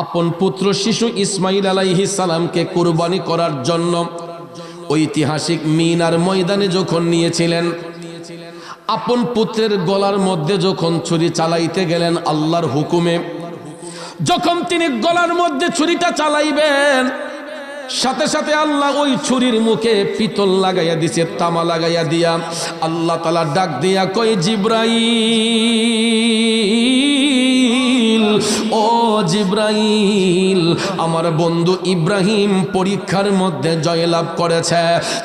আপন পুত্র শিশু ইসমাইল আলাইহিস সালামকে কুরবানি করার জন্য ঐতিহাসিক মিনার ময়দানে যখন নিয়েছিলেন, আপন পুত্রের গলার মধ্যে যখন ছুরি চালাইতে গেলেন আল্লাহর হুকুমে, যখন তিনি গলার মধ্যে ছুরিটা চালাইবেন, সাথে সাথে আল্লাহ ওই ছুরির মুখে পিতল লাগাইয়া দিছে, তামা লাগাইয়া দিয়া আল্লাহ তাআলা ডাক দিয়া কই, জিব্রাইল, ও জিব্রাইল, আমার বন্ধু ইব্রাহিম পরীক্ষার মধ্যে জয়লাভ করেছে,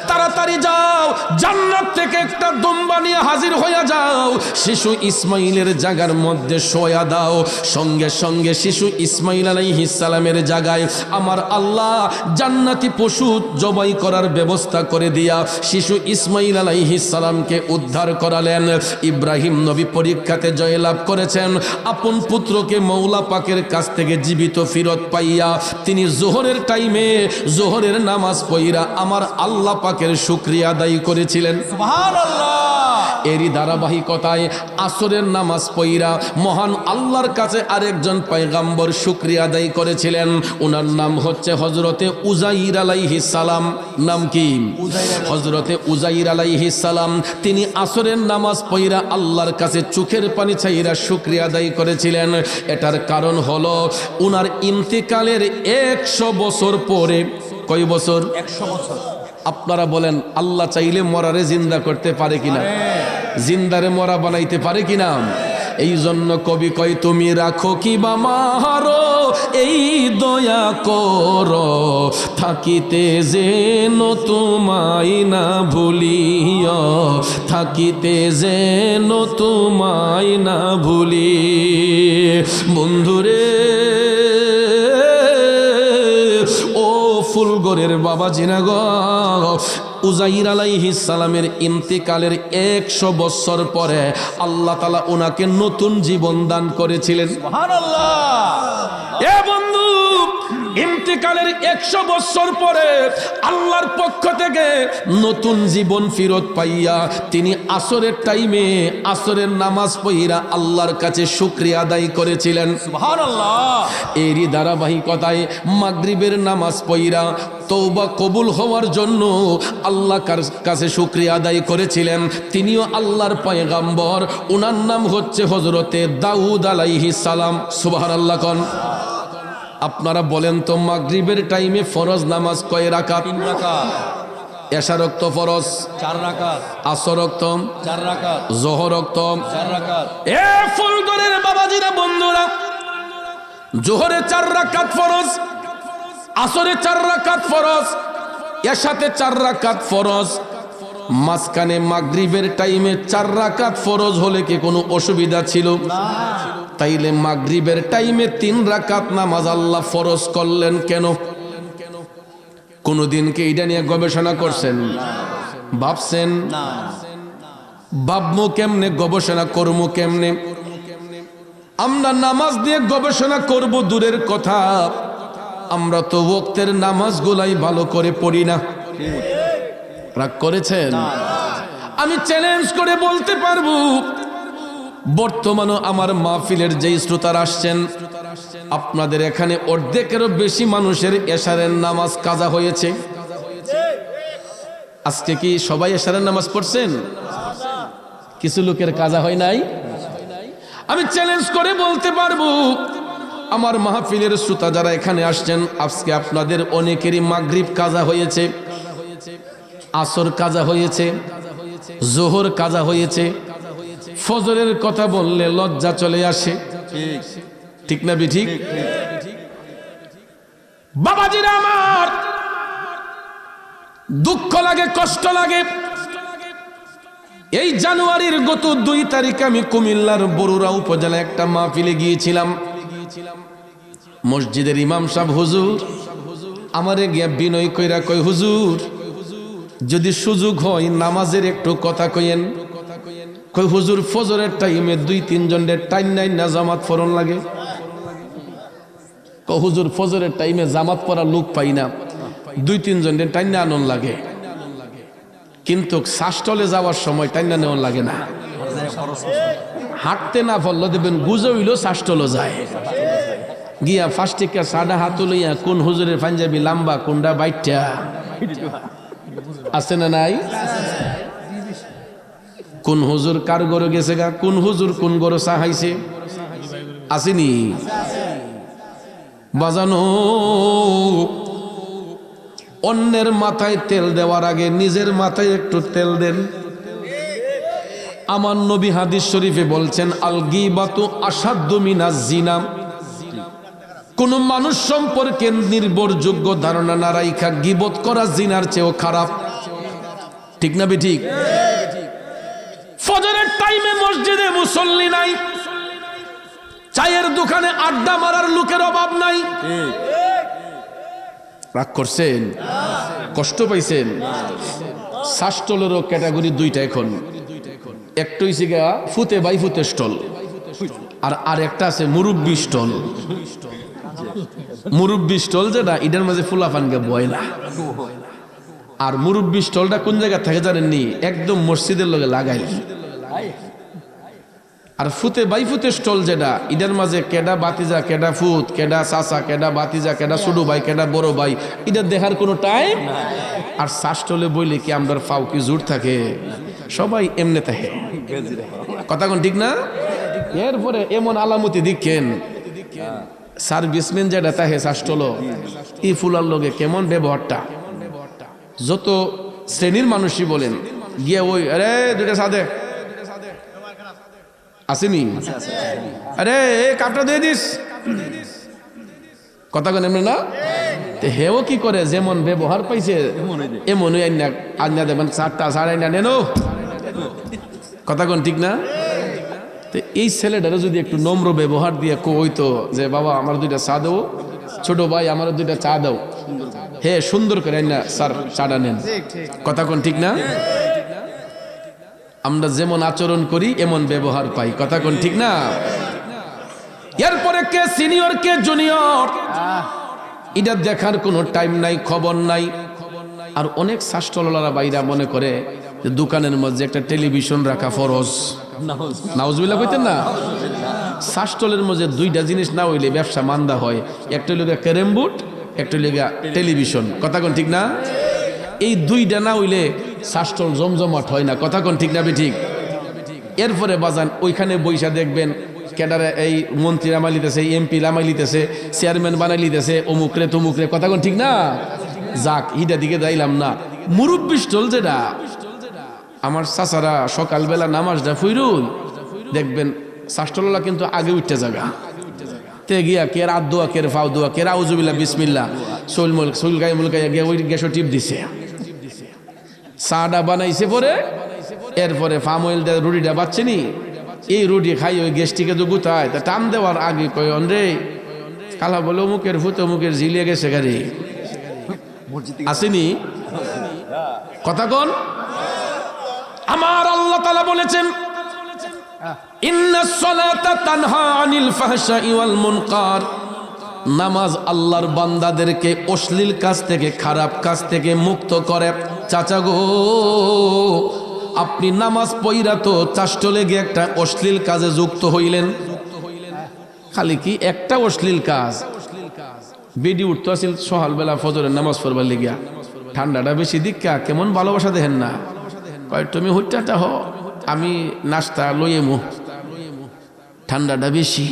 তাড়াতাড়ি যাও, জান্নাত থেকে একটা দুম্বা নিয়ে হাজির হইয়া যাও, শিশু ইসমাইলের জায়গার মধ্যে শোয়া দাও। সঙ্গে সঙ্গে শিশু ইসমাইল আলাইহিস সালামের জায়গায় আমার আল্লাহ জান্নাতি পশু জবাই করার ব্যবস্থা করে দিয়া শিশু ইসমাইল আলাইহিস সালামকে উদ্ধার করালেন। ইব্রাহিম নবী পরীক্ষাতে জয়লাভ করেছেন, আপন পুত্রকে মওলা পাকের কাছ থেকে জীবিত ফিরত পাইয়া তিনি জোহরের টাইমে জোহরের নামাজ পড়িয়া আমার আল্লাহ পাকের শুকরিয়া আদায় করেছিলেন। সুবহানাল্লাহ। এরই ধারাবাহিকতায় আসরের নামাজ পড়িয়া মহান আল্লাহর কাছে আরেকজন পয়গম্বর শুকরিয়া আদায় করেছিলেন। ওনার নাম হচ্ছে হযরতে উযাইর আলাইহিস সালাম। নাম কি? হযরতে উযাইর আলাইহিস সালাম। তিনি আসরের নামাজ পড়িয়া আল্লাহর কাছে চোখের পানি ছাইরা শুকরিয়া আদায় করেছিলেন। এটার কারণ হলো ওনার ইন্তেকালের 100 বছর পরে। কয় বছর? 100 বছর। আপনারা বলেন, আল্লাহ চাইলে মরারে জিন্দা করতে পারে কিনা? জিন্দারে মরা বানাইতে পারে কিনা? এই জন্য কবি কয়, তুমি রাখো কি বা মারো এই দয়া করো, থাকিতে যেন তোমায় না ভুলিও, থাকিতে যেন তোমায় না ভুলি। বন্ধুরে, ও ফুলগড়ের বাবা জিনা গো, উযাইর আলাইহিস সালামের ইন্তেকালের 100 বছর পরে আল্লাহ তাআলা ওনাকে নতুন জীবন দান করেছিলেন। সুবহানাল্লাহ। এ বন্ধু, ইন্তেকালের 100 বছর পরে আল্লাহর পক্ষ থেকে নতুন জীবন ফিরত পাইয়া তিনি আসরের টাইমে আসরের নামাজ পড়িয়া আল্লাহর কাছে শুকরিয়া আদায় করেছিলেন। সুবহানাল্লাহ। এরই ধারাবাহিকতায় মাগরিবের নামাজ পড়িয়া তওবা কবুল হওয়ার জন্য আল্লাহর কাছে শুকরিয়া আদায় করেছিলেন। তিনিও আল্লাহর পয়গম্বর, ওনার নাম হচ্ছে হযরতে দাউদ আলাইহিস সালাম। সুবহানাল্লাহ কোন। আপনারা বলেন তো, মাগরিবের টাইমে ফরজ নামাজ কয় রাকাত? 3 রাকাত। এশা রক্ত ফরজ 4 রাকাত। আসর রক্ত 4 রাকাত। যোহর রক্ত 4 রাকাত। এ ফুলগড়ের বাবাজিরা বন্ধুরা, যোহরে 4 রাকাত ফরজ, আসরে 4 রাকাত ফরজ, এশাতে 4 রাকাত ফরজ, মাঝখানে মাগরিবের টাইমে 4 রাকাত ফরজ হলে কি কোনো অসুবিধা ছিল? তাইলে মাগরিবের টাইমে 3 রাকাত নামাজ আল্লাহ ফরজ করলেন কেন? কোনদিন কি এটা নিয়ে গবেষণা করছেন? ভাবছেন? ভাবমু কেমনে, গবেষণা করবো কেমনে? আমরা নামাজ দিয়ে গবেষণা করব দূরের কথা, আমরা তো ওয়াক্তের নামাজগুলাই ভালো করে পড়ি না। রাগ করেছেন? আমি চ্যালেঞ্জ করে বলতে পারবো, বর্তমানে আমার মাহফিলের যেই শ্রোতারা আসছেন, আপনাদের এখানে অর্ধেকেরও বেশি মানুষের এশারের নামাজ কাজা হয়েছে। আজকে কি সবাই এশারের নামাজ পড়ছেন? কিছু লোকের কাজা হয় নাই। আমি চ্যালেঞ্জ করে বলতে পারবো, আমার মাহফিলের শ্রোতা যারা এখানে আসছেন, আজকে আপনাদের অনেকেরই মাগরিব কাজা হয়েছে, আসর কাজা হয়েছে, যোহর কাজা হয়েছে। ফজরের কথা বললে লজ্জা চলে আসে, ঠিক না ঠিক? বাবাজিরা আমার, দুঃখ লাগে, কষ্ট লাগে। এই জানুয়ারির গত 2 তারিখ আমি কুমিল্লার বরুড়া উপজেলা একটা মাহফিলে গিয়েছিলাম। মসজিদের ইমাম সাহেব হুজুর আমারে গিয়া বিনয় কইরা কই, হুজুর যদি সুযোগ হয় নামাজের একটু কথা কইেন। কই হুজুর, ফজরের টাইমে 2-3 জনের টাইম নাই না জামাত পড়ন লাগে। কই হুজুর, ফজরের টাইমে জামাত পড়া লোক পাই না, 2-3 জনের টাইম না আনন লাগে, কিন্তু শাসটলে যাওয়ার সময় টাইম না নেওয়ার লাগে না। হাঁটতে না ফল দেবেন, গুজো হইল শাসটলে যায়। গিয়া ফার্স্টিকা সাদা হাতু লইয়া কোন হুজুরের পাঞ্জাবি লাম্বা কোনটা বাইটা আছে না নাই? কোন হুজুর কার গরু গেছে গা, কোন হুজুর কোন গরু চাহাইছে, আসেনি? বাজানো, অন্যের মাথায় তেল দেওয়ার আগে নিজের মাথায় একটু তেল দেন। আমার নবী হাদিস শরীফে বলছেন, আল গীবাতু আসাদ্দু মিনাজ জিনা। কোন মানুষ সম্পর্কে নির্ভরযোগ্য ধারণা না রাইখা গীবত করা জিনার চেয়েও খারাপ। ঠিক না বেঠিক? ফজরের টাইমে মসজিদে মুসল্লি নাই, চায়ের দোকানে আড্ডা মারার লোকের অভাব নাই। রাগ করছেন? কষ্ট পাইছেন? শ্বাসটলেরও ক্যাটাগরি দুইটা এখন, একটা হইছে গা ফুতে বাই ফুতে স্টল, আর আরেকটা আছে মুরব্বি স্টল। মুরব্বি স্টল যেটা, এটার মাঝে ফুলাফানকে বয় না। আর মুরব্বি স্টলটা কোন জায়গা থাকে জানেননি? একদম মসজিদের লগে লাগাই। আর ফুতে বাই ফুতে স্টল যেটা, এটার মাঝে কেডা বাতিজা, কেডা ফুত, কেডা চাচা, কেডা বাতিজা, কেডা ছোট ভাই, কেডা বড় ভাই, এটা দেখার কোনো টাইম। আর শ্বাসটলে বইলে কি আমরা ফাও কি জোর থাকে? সবাই এমনে থাকে। কথা কোন ঠিক না? এরপরে এমন আলামতি দেখেন, সার্ভিসম্যান যেটা তাহে শ্বাসটল, ই ফুলার লগে কেমন ব্যবহারটা। যত শ্রেণীর মানুষই বলেন, গিয়ে ওই আরে দুইটা সাদে আসেনি, আরে কাপটা দিয়ে দিস, কথা কেন এমনি না? হেও কি করে, যেমন ব্যবহার পাইছে এমনই আন্না দেবেন, চারটা সাড়ে না নেন। কথা কোন ঠিক না? তো এই ছেলেটারও যদি একটু নম্র ব্যবহার দিয়ে কইতো যে বাবা আমার দুইটা চা দাও, ছোট ভাই আমার দুইটা চা দাও, হে সুন্দর করে না স্যার চাটা নেন। কথা কোন ঠিক না? আমরা যেমন আচরণ করি এমন ব্যবহার পাই। কথা কোন ঠিক না? এরপরে কে সিনিয়র কে জুনিয়র এটা দেখার কোনো টাইম নাই, খবর নাই। আর অনেক শাস্ত্রলারা বাইরা মনে করে যে দোকানের মধ্যে একটা টেলিভিশন রাখা ফরজ। নাউজুবিল্লাহ কইতেন না? শাস্ত্রলের মধ্যে দুইটা জিনিস না হইলে ব্যবসা মান্দা হয়, একটা হইলে ক্যারেম বোর্ড, একটা হইলে টেলিভিশন। কথা কোন ঠিক না? এই দুইটা না হইলে শাস্ত্রল জমজমাট হয় না। কথা কোন ঠিক না ঠিক? এরপরে বাজান ওইখানে বৈশা দেখবেন ক্যাডারে এই মন্ত্রী নামাই লিতেছে, এমপি নামাই লিতেছে, চেয়ারম্যান বানাই লিতেছে, অমুকরে তমুকরে। কথা কোন ঠিক না? যাক, ইটা দিকে যাইলাম না। মুরব্বি স্টল যেটা, আমার চাচারা সকালবেলা নামাজটা ফুইরুন দেখবেন শাস্ত্রলা কিন্তু আগে উঠতে জায়গা তে গিয়া কে রাত দোয়া, কে ফাও দোয়া, কে আউজুবিল্লাহ বিসমিল্লাহ, সোল গায়ে মুলকাই গিয়া ওই গ্যাসও টিপ দিছে, চাটা বানাইছে। পরে এরপরে ফার্ম অয়েল দিয়ে রুটিটা বাচ্চেনি, এই রুটি খাই ওই গ্যাসটিকে তো গুতায়, তা টান দেওয়ার আগে কয় রে কালা বলে অমুকের ফুত অমুকের ঝিলিয়ে গেছে গাড়ি আসেনি। কথা কোন? আমার আল্লাহ তাআলা বলেছেন, ইন্নাস সালাতা তানহা আনিল ফাহশাই ওয়াল মুনকার। নামাজ আল্লাহর বান্দাদেরকে অশ্লীল কাজ থেকে, খারাপ কাজ থেকে মুক্ত করে। চাচা গো, আপনি নামাজ পইরা তো চাষ্টলে গিয়ে একটা অশ্লীল কাজে যুক্ত হইলেন। খালি কি একটা অশ্লীল কাজ? বেডি উঠতে আসিল সকালবেলা ফজরের নামাজ পড়বার লিগিয়া, ঠান্ডাটা বেশি দিকা কেমন ভালোবাসা দেখেন না, কয় তুমি হুট্টাটা হ, আমি নাস্তা লইয়ে মু, ঠান্ডাটা বেশি।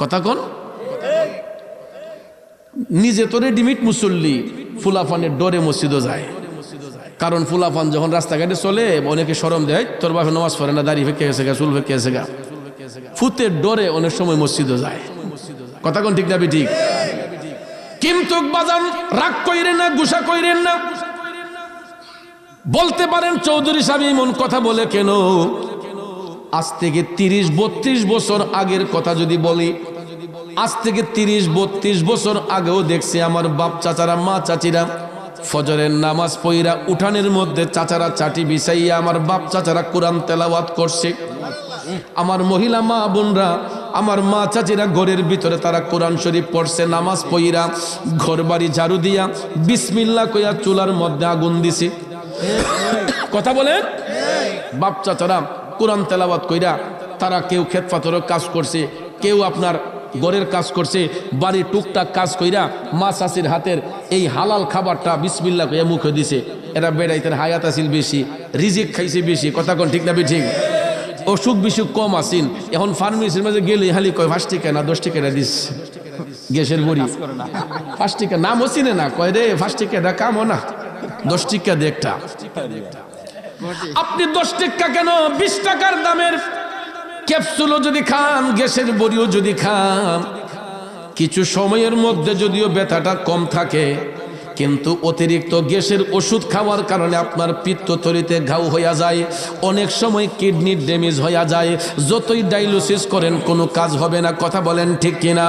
কথা কোন? নিজে তো রেডিমেড মুসল্লি, ফুলাফানের ডরে মসজিদও যায়। কারণ ফুলাফান যখন রাস্তাঘাটে চলে অনেকে শরম দেয়, তোর বাপে নামাজ পড়ে না, দাড়ি ফেঁকে গেছে গা, চুল ফেঁকে গেছে গা, ফুতের ডরে অনেক সময় মসজিদও যায়। কথা কোন ঠিক না ঠিক? কিন্তু বাজান রাগ কইরেন না, গুসা কইরেন না। বলতে পারেন চৌধুরী সাহেব এমন কথা বলে কেন? আজ থেকে 30-32 বছর আগের কথা যদি বলি, আজ থেকে 30-32 বছর আগেও দেখছি আমার বাপ চাচারা, মা চাচিরা ফজরের নামাজ পইরা উঠানের মধ্যে চাচারা চাটি বিছাইয়া আমার বাপ চাচারা কোরআন তেলাওয়াত করছে। আমার মহিলা মা বোনরা, আমার মা চাচিরা ঘরের ভিতরে তারা কোরআন শরীফ পড়ছে, নামাজ পইরা ঘর বাড়ি ঝাড়ু দিয়া বিসমিল্লাহ কইয়া চুলার মধ্যে আগুন দিছে। কথা বলেন? বাপ চাচারা কোরআন তেলাওয়াত কইরা তারা কেউ ক্ষেত পাথরের কাজ করছে, কেউ আপনার ঘরের কাজ করছে, বাড়ির টুকটাক কাজ কইরা মা চাচির হাতের এই হালাল খাবারটা বিসমিল্লাহ কইয়া মুখে দিছে। এরা বেড়াইতেন হায়াত আছিল বেশি, রিজিক খাইছে বেশি, কথা কোন ঠিক না ঠিক? অসুখ বিসুখ কম আসিন। এখন ফার্মেসির মাঝে গেলে হালি কয় 5 টাকা না 10 টাকা দিস গ্যাসের বড়ি, 5 টাকা নাম হচ্ছি না, কয় রে 5 টাকা কামও না, 10 টাকা দে একটা। আপনি 10 টাকা কেন 20 টাকার দামের ক্যাপসুলও যদি খান, গ্যাসের বড়িও যদি খান, কিছু সময়ের মধ্যে যদিও ব্যথাটা কম থাকে, কিন্তু অতিরিক্ত গ্যাসের ওষুধ খাওয়ার কারণে আপনার পিত্তথলিতে ঘাও হইয়া যায়, অনেক সময় কিডনির ড্যামেজ হইয়া যায়। যতই ডায়ালিসিস করেন কোনো কাজ হবে না, কথা বলেন ঠিক কিনা?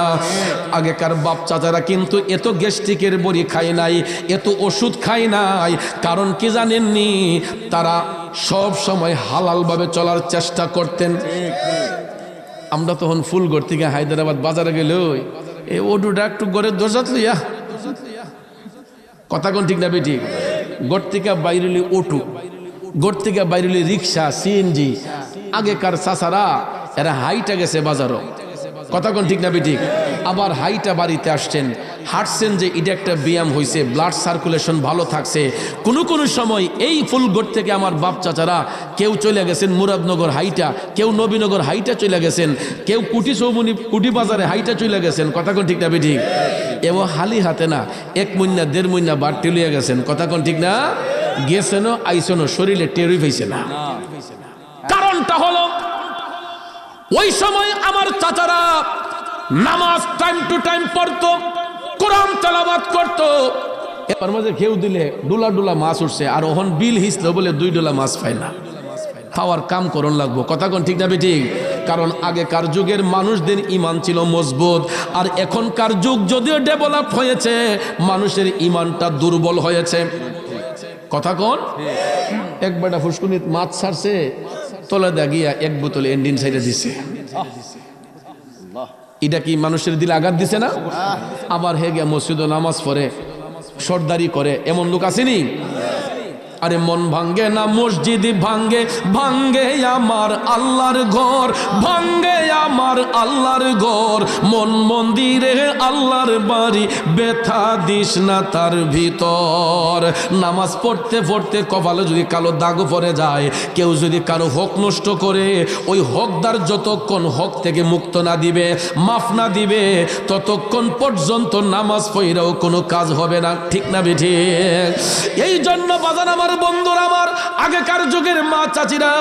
আগেকার বাপ চাচারা কিন্তু এত গ্যাস্ট্রিকের বড়ি খায় নাই, এত ওষুধ খায় নাই। কারণ কি জানেননি? তারা সব সময় হালালভাবে চলার চেষ্টা করতেন। আমরা তখন ফুলগড় থেকে হায়দ্রাবাদ বাজারে গেলে এই ওডুটা একটু গড়ের দরজাত লইয়া, কথা কোন ঠিক না বেঠিক? গড় থেকে বাইরেলি অটো, গড় থেকে বাইরেলি রিক্সা, সিএনজি। আগেকার চাচারা এরা হাইটা গেছে বাজারও, কথা কোন ঠিক না বেঠিক? আবার হাইটা বাড়িতে আসছেন, হাঁটছেন, যে এটা একটা ব্যায়াম হয়েছে, ব্লাড সার্কুলেশন ভালো থাকছে। কোনো সময় এই ফুলগড় থেকে আমার বাপ চাচারা কেউ চলে গেছেন মুরাদনগর হাইটা, কেউ নবীনগর হাইটা চলে গেছেন, কেউ কুটি চৌমনি কুটি বাজারে হাইটা চলে গেছেন, কথা কোন ঠিক না বেঠিক? এবং হালি হাতে না, 1 মহিনা 1.5 মহিনা বাড়তে লিয়ে গেছেন, কথা কোন ঠিক না? গেছেনও আইসেনও, শরীরে টেরই পাইছে না। কারণটা হলো ওই সময় আমার চাচারা নামাজ টাইম টু টাইম পড়তো, কোরআন তেলাওয়াত করতো। এর মাঝে খেউ দিলে ডুলা ডুলা মাছ উঠছে, আর ওহন বিল হিসলো বলে 2 ডলা মাছ পায় না। খাওয়ার কাম করন লাগবো, কথা কোন ঠিক না ঠিক? কারণ আগেকার যুগের মানুষদের ইমান ছিল মজবুত, আর এখনকার যুগ যদিও ডেভেলপ হয়েছে, মানুষের ইমানটা দুর্বল হয়েছে, কথা কোন? এক বেটা ফুসকুনিত মাছ ছাড়ছে, তলে দাগিয়া 1 বোতল এন্ডিন সাইডে দিছে। এটা কি মানুষের দিলে আঘাত দিছে না? আবার হে গিয়া মসজিদে নামাজ পড়ে, সর্দারি করে, এমন লোক আসেনি? আরে মন ভাঙ্গে না মসজিদ ভাঙ্গে, ভাঙ্গে আমার আল্লাহর ঘর, ভাঙ্গে আমার আল্লাহর ঘর, মন মন্দিরে আল্লাহর বাড়ি, ব্যথা দিস না তার ভিতর। নামাজ পড়তে পড়তে কপালে যদি কালো দাগ পড়ে যায়, কেউ যদি কারো হক নষ্ট করে, ওই হকদার যতক্ষণ হক থেকে মুক্ত না দিবে, মাফ না দিবে, ততক্ষণ পর্যন্ত নামাজ পড়াও কোনো কাজ হবে না, ঠিক না বেঠিক? এই জন্য বাজান আমার বন্ধুরা, আমার আগেকার যুগের মা চাচিরা,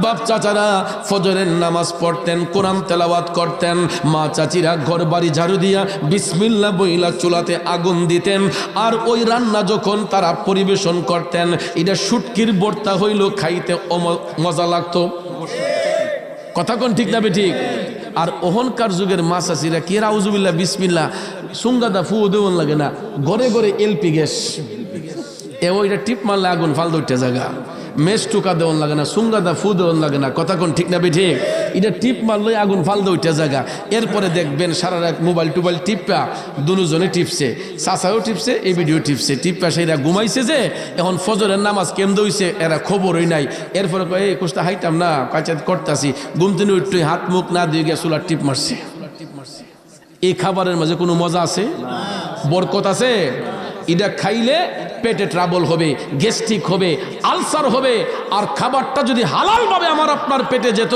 বাপ চাচারা ফজরের নামাজ পড়তেন, কোরআন তেলাওয়াত করতেন। মা চাচিরা ঘর বাড়ি ঝাড়ু দিয়া বিসমিল্লাহ বইলা চুলাতে আগুন দিতেন, আর ওই রান্না যখন তারা পরিবেশন করতেন, এটা শুটকির ভর্তা হইল, খাইতে মজা লাগতো, কথা কোন ঠিক না ঠিক? আর ওহনকার যুগের মা চাচিরা কি রাউজুবিল্লাহ বিসমিল্লাহ সুঙ্গাদা ফু দেওয়ান লাগে না, ঘরে ঘরে এলপি গ্যাস, ওইটা টিপ মারলে আগুন ফাল দুইটা জায়গা, মেস টুকা দেওয়ান লাগে না, সুঙ্গাদা ফু দেওয়ান লাগে না, কথা কোন ঠিক না ঠিক? এটা টিপ মারলে আগুন ফাল দুইটা জায়গা। এরপরে দেখবেন সারা রাত মোবাইল টোবাইল টিপা দুজনে টিপছে, চাচাও টিপছে, এই ভিডিও টিপছে, টিপা সেরা ঘুমাইছে, যে এখন ফজরের নামাজ কেম দইছে এরা খবরই নাই। এরপরে এই কোষ্টা হাইতাম না, কাচাত করতাছি, ঘুমতিনি একটু হাত মুখ না দিয়ে গিয়ে চুলার টিপ মারছে। এই খাবারের মাঝে কোনো মজা আছে? বরকত আছে? এটা খাইলে পেটে ট্রাবল হবে, গ্যাস্ট্রিক হবে, আলসার হবে। আর খাবারটা যদি হালালভাবে আমার আপনার পেটে যেত,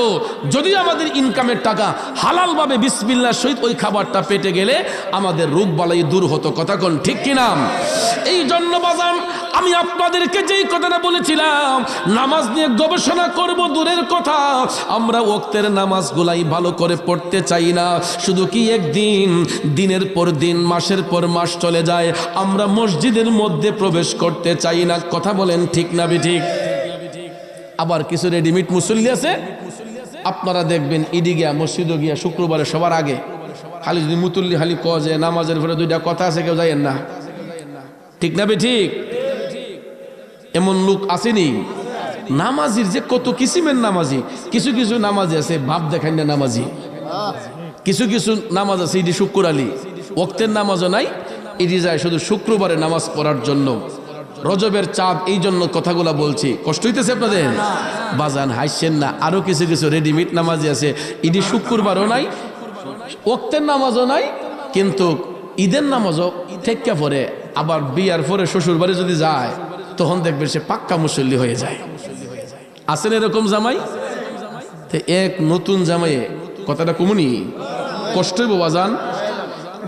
যদি আমাদের ইনকামের টাকা হালালভাবে বিসমিল্লাহর সহিত ওই খাবারটা পেটে গেলে আমাদের রোগ বালাই দূর হতো, কথা কোন ঠিক কিনা? এই জন্য বাজান আমি আপনাদেরকে যেই কথাটা বলেছিলাম, নামাজ নিয়ে গবেষণা করব দূরের কথা, আমরা ওয়াক্তের নামাজগুলাই ভালো করে পড়তে চাই না। শুধু কি একদিন, দিনের পর দিন, মাসের পর মাস চলে যায়, আমরা মসজিদের মধ্যে প্রবেশ করতে চাই না, কথা বলেন ঠিক না বেঠিক? আবার কিছু রেডিমেড মুসল্লি আছে, আপনারা দেখবেন ইডি গিয়া মসজিদে গিয়া শুক্রবারে সবার আগে খালি যদি মুতুল্লি খালি কজে নামাজের পরে 2টা কথা আছে, কেউ যাইয়েন না, ঠিক না বেঠিক? এমন লোক আসেনি? নামাজির যে কত কিসিমের নামাজি, কিছু কিছু নামাজি আছে ভাব দেখাই না নামাজি, কিছু কিছু নামাজ আছে ইডি শুক্র আলী, ওয়াক্তের নামাজও নাই, ইডি যায় শুধু শুক্রবারে নামাজ পড়ার জন্য। রজবের চাঁদ, এই জন্য কথাগুলা বলছি, কষ্ট হইতেছে আপনাদের? বাজান হাসছেন না, আরো কিছু কিছু রেডিমেড নামাজি আছে, ইডি শুক্রবারও নাই, ওয়াক্তের নামাজও নাই, কিন্তু ঈদের নামাজও থেকে পরে আবার বিয়ার পরে শ্বশুর বাড়ি যদি যায় তখন দেখবে সে পাক্কা মুসল্লি হয়ে যায়। আছেন এরকম জামাই? তো এক নতুন জামাইয়ে, কথাটা কমুনি কষ্টই বাবা যান,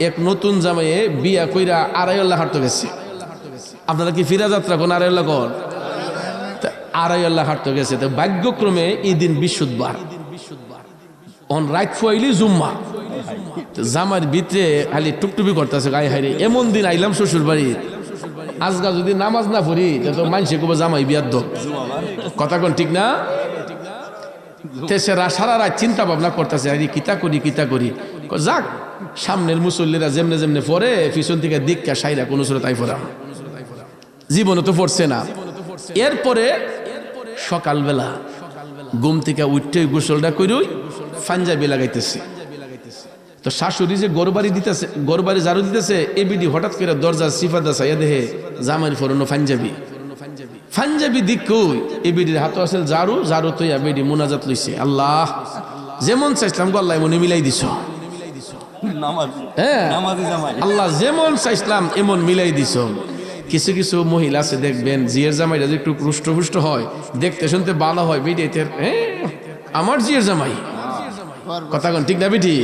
এক নতুন জামাইয়ে বিয়া কইরা আড়াইল্লা হাঁটতে গেছে। আপনারা কি ফিরা যাত্রা কোন আড়াইল্লা কর? আড়াইল্লা হাঁটতে গেছে। তো ভাগ্যক্রমে এই দিন বৃহস্পতিবার, অন রাত ফুয়াইলি জুম্মা। জামার ভিতরে খালি টুকটুপি করতেছে, গায়ে হাইরে এমন দিন আইলাম শ্বশুর বাড়ি, আজকা যদি নামাজ না পড়ি তো মানুষে কবে জামাই বিয়ার দো। কথা কোন ঠিক না? সারা রাত চিন্তা ভাবনা করতেছে, আরে কিতা করি। যাক, সামনের মুসল্লিরা যেমনে যেমনে পড়ে পিছন থেকে দিককা সাইরা কোন সুরে তাই পড়াম, জীবনে তো পড়ছে না। এরপরে সকালবেলা ঘুম থেকে উঠতে গোসলটা কইরই পাঞ্জাবি লাগাইতেছে। তো শাশুড়ি যে গরবাড়ি দিতেছে, গরবাড়ি ঝাড়ু দিতেছে, এবিডি হঠাৎ করে দরজা সিফাদা চাইয়া দেহে জামাইর ফরনো পাঞ্জাবি দিক কই, এবিডির হাতে আসল ঝাড়ু তো এবিডি মুনাজাত লইছে, আল্লাহ যেমন চাইছিলাম গো আল্লাহ মনে মিলাই দিছ। হ্যাঁ, আল্লাহ যেমন চাইছিলাম এমন মিলাই দিছ। কিছু কিছু মহিলা আছে দেখবেন, জিয়ের জামাইটা যে একটু রুষ্ট হয়, দেখতে শুনতে ভালো হয়, বিডিতে আমার জিয়ের জামাই। কথা কোন ঠিক না বিটি?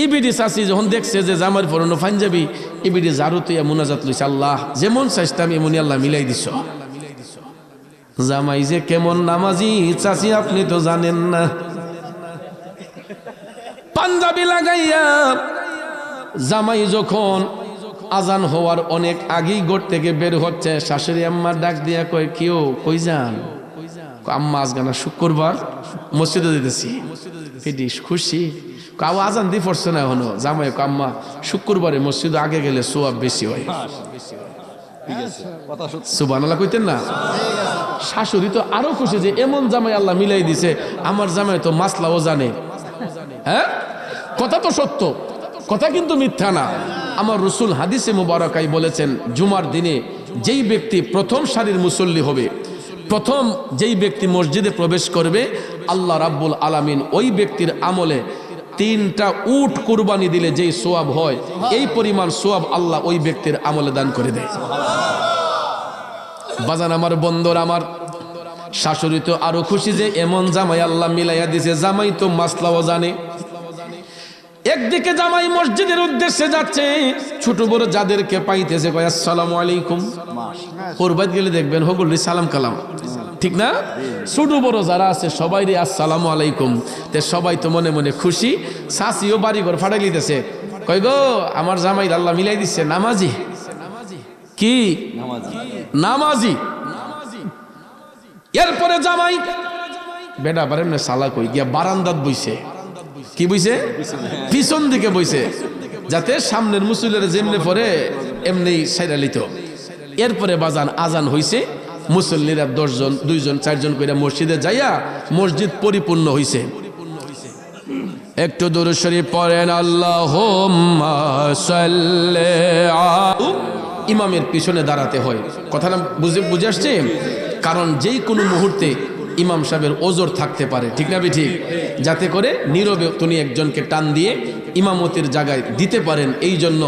ইবিডি চাষি যখন দেখছে যে জামার পরনো পাঞ্জাবি, ইবিডি ঝাড়ু তুইয়া মুনাজাত লইছে, আল্লাহ যেমন চাইছিলাম এমনই আল্লাহ মিলাই দিছ। জামাই যে কেমন নামাজি চাচি আপনি তো জানেন না। পাঞ্জাবি লাগাইয়া জামাই যখন আজান হওয়ার অনেক আগেই ঘর থেকে বের হচ্ছে, শাশুড়ি আম্মা ডাক দিয়া কয়, কেউ কই যান? আম্মা আজগানা শুক্রবার মসজিদে দিতেছি। খুশি কাউ আজান দিয়ে পড়ছে না এখনো। জামাই আম্মা শুক্রবারে মসজিদে আগে গেলে সোয়াব বেশি হয়। সুবহানাল্লাহ কইতেন না? শাশুড়ি তো আরো খুশি যে এমন জামাই আল্লাহ মিলাই দিছে, আমার জামাই তো মাসলাও জানে। হ্যাঁ, কথা তো সত্য, কথা কিন্তু মিথ্যা না। আমার রাসূল হাদিসে মুবারাকায় বলেছেন, জুমার দিনে যেই ব্যক্তি প্রথম সারির মুসল্লি হবে, প্রথম যেই ব্যক্তি মসজিদে প্রবেশ করবে, আল্লাহ রাব্বুল আলামিন ওই ব্যক্তির আমলে 3টা উট কুরবানি দিলে যেই সোয়াব হয়, এই পরিমাণ সোয়াব আল্লাহ ওই ব্যক্তির আমলে দান করে দেয়। বাজান আমার বন্ধুরা, আমার শাশুড়ি তো আরো খুশি যে এমন জামাই আল্লাহ মিলাইয়া দিছে, জামাই তো মাসলাও জানে। একদিকে জামাই মসজিদের উদ্দেশ্যে যাচ্ছে, ছোট বড় যাদেরকে পাইতেছে কয় আসসালামু আলাইকুম। কোরবাত গেলে দেখবেন হগুলি সালাম কালাম, ঠিক না? ছোট বড় যারা আছে সবাই রে আসসালামু আলাইকুম। তে সবাই তো মনে মনে খুশি। শাশিও বাড়ি ঘর ফাটাই লিতেছে, কয় গো আমার জামাই আল্লাহ মিলাই দিচ্ছে নামাজি। কি নামাজি? এরপরে জামাই বেটা পারেন না সালা কই গিয়া বারান্দাত বইছে। কি বইছে? পিছন দিকে বইছে, যাতে সামনের মুসল্লিরা যেমনে পড়ে এমনি সাইরা লিত। এরপরে বাজান আজান হইছে, মুসল্লিরা 10 জন 2 জন 4 জন করে মসজিদে যাইয়া মসজিদ পরিপূর্ণ হইছে। একটু দুরূদ শরীফ পড়েন, আল্লাহুম্মা সাল্লি আলা। ইমামের পিছনে দাঁড়াতে হয়। কথাটা বুঝে আসছে? কারণ যেই কোনো মুহূর্তে ইমাম সাহেবের ওজর থাকতে পারে, ঠিক না ঠিক? যাতে করে নীরবে তিনি একজনকে টান দিয়ে ইমামতির জায়গায় দিতে পারেন। এই জন্য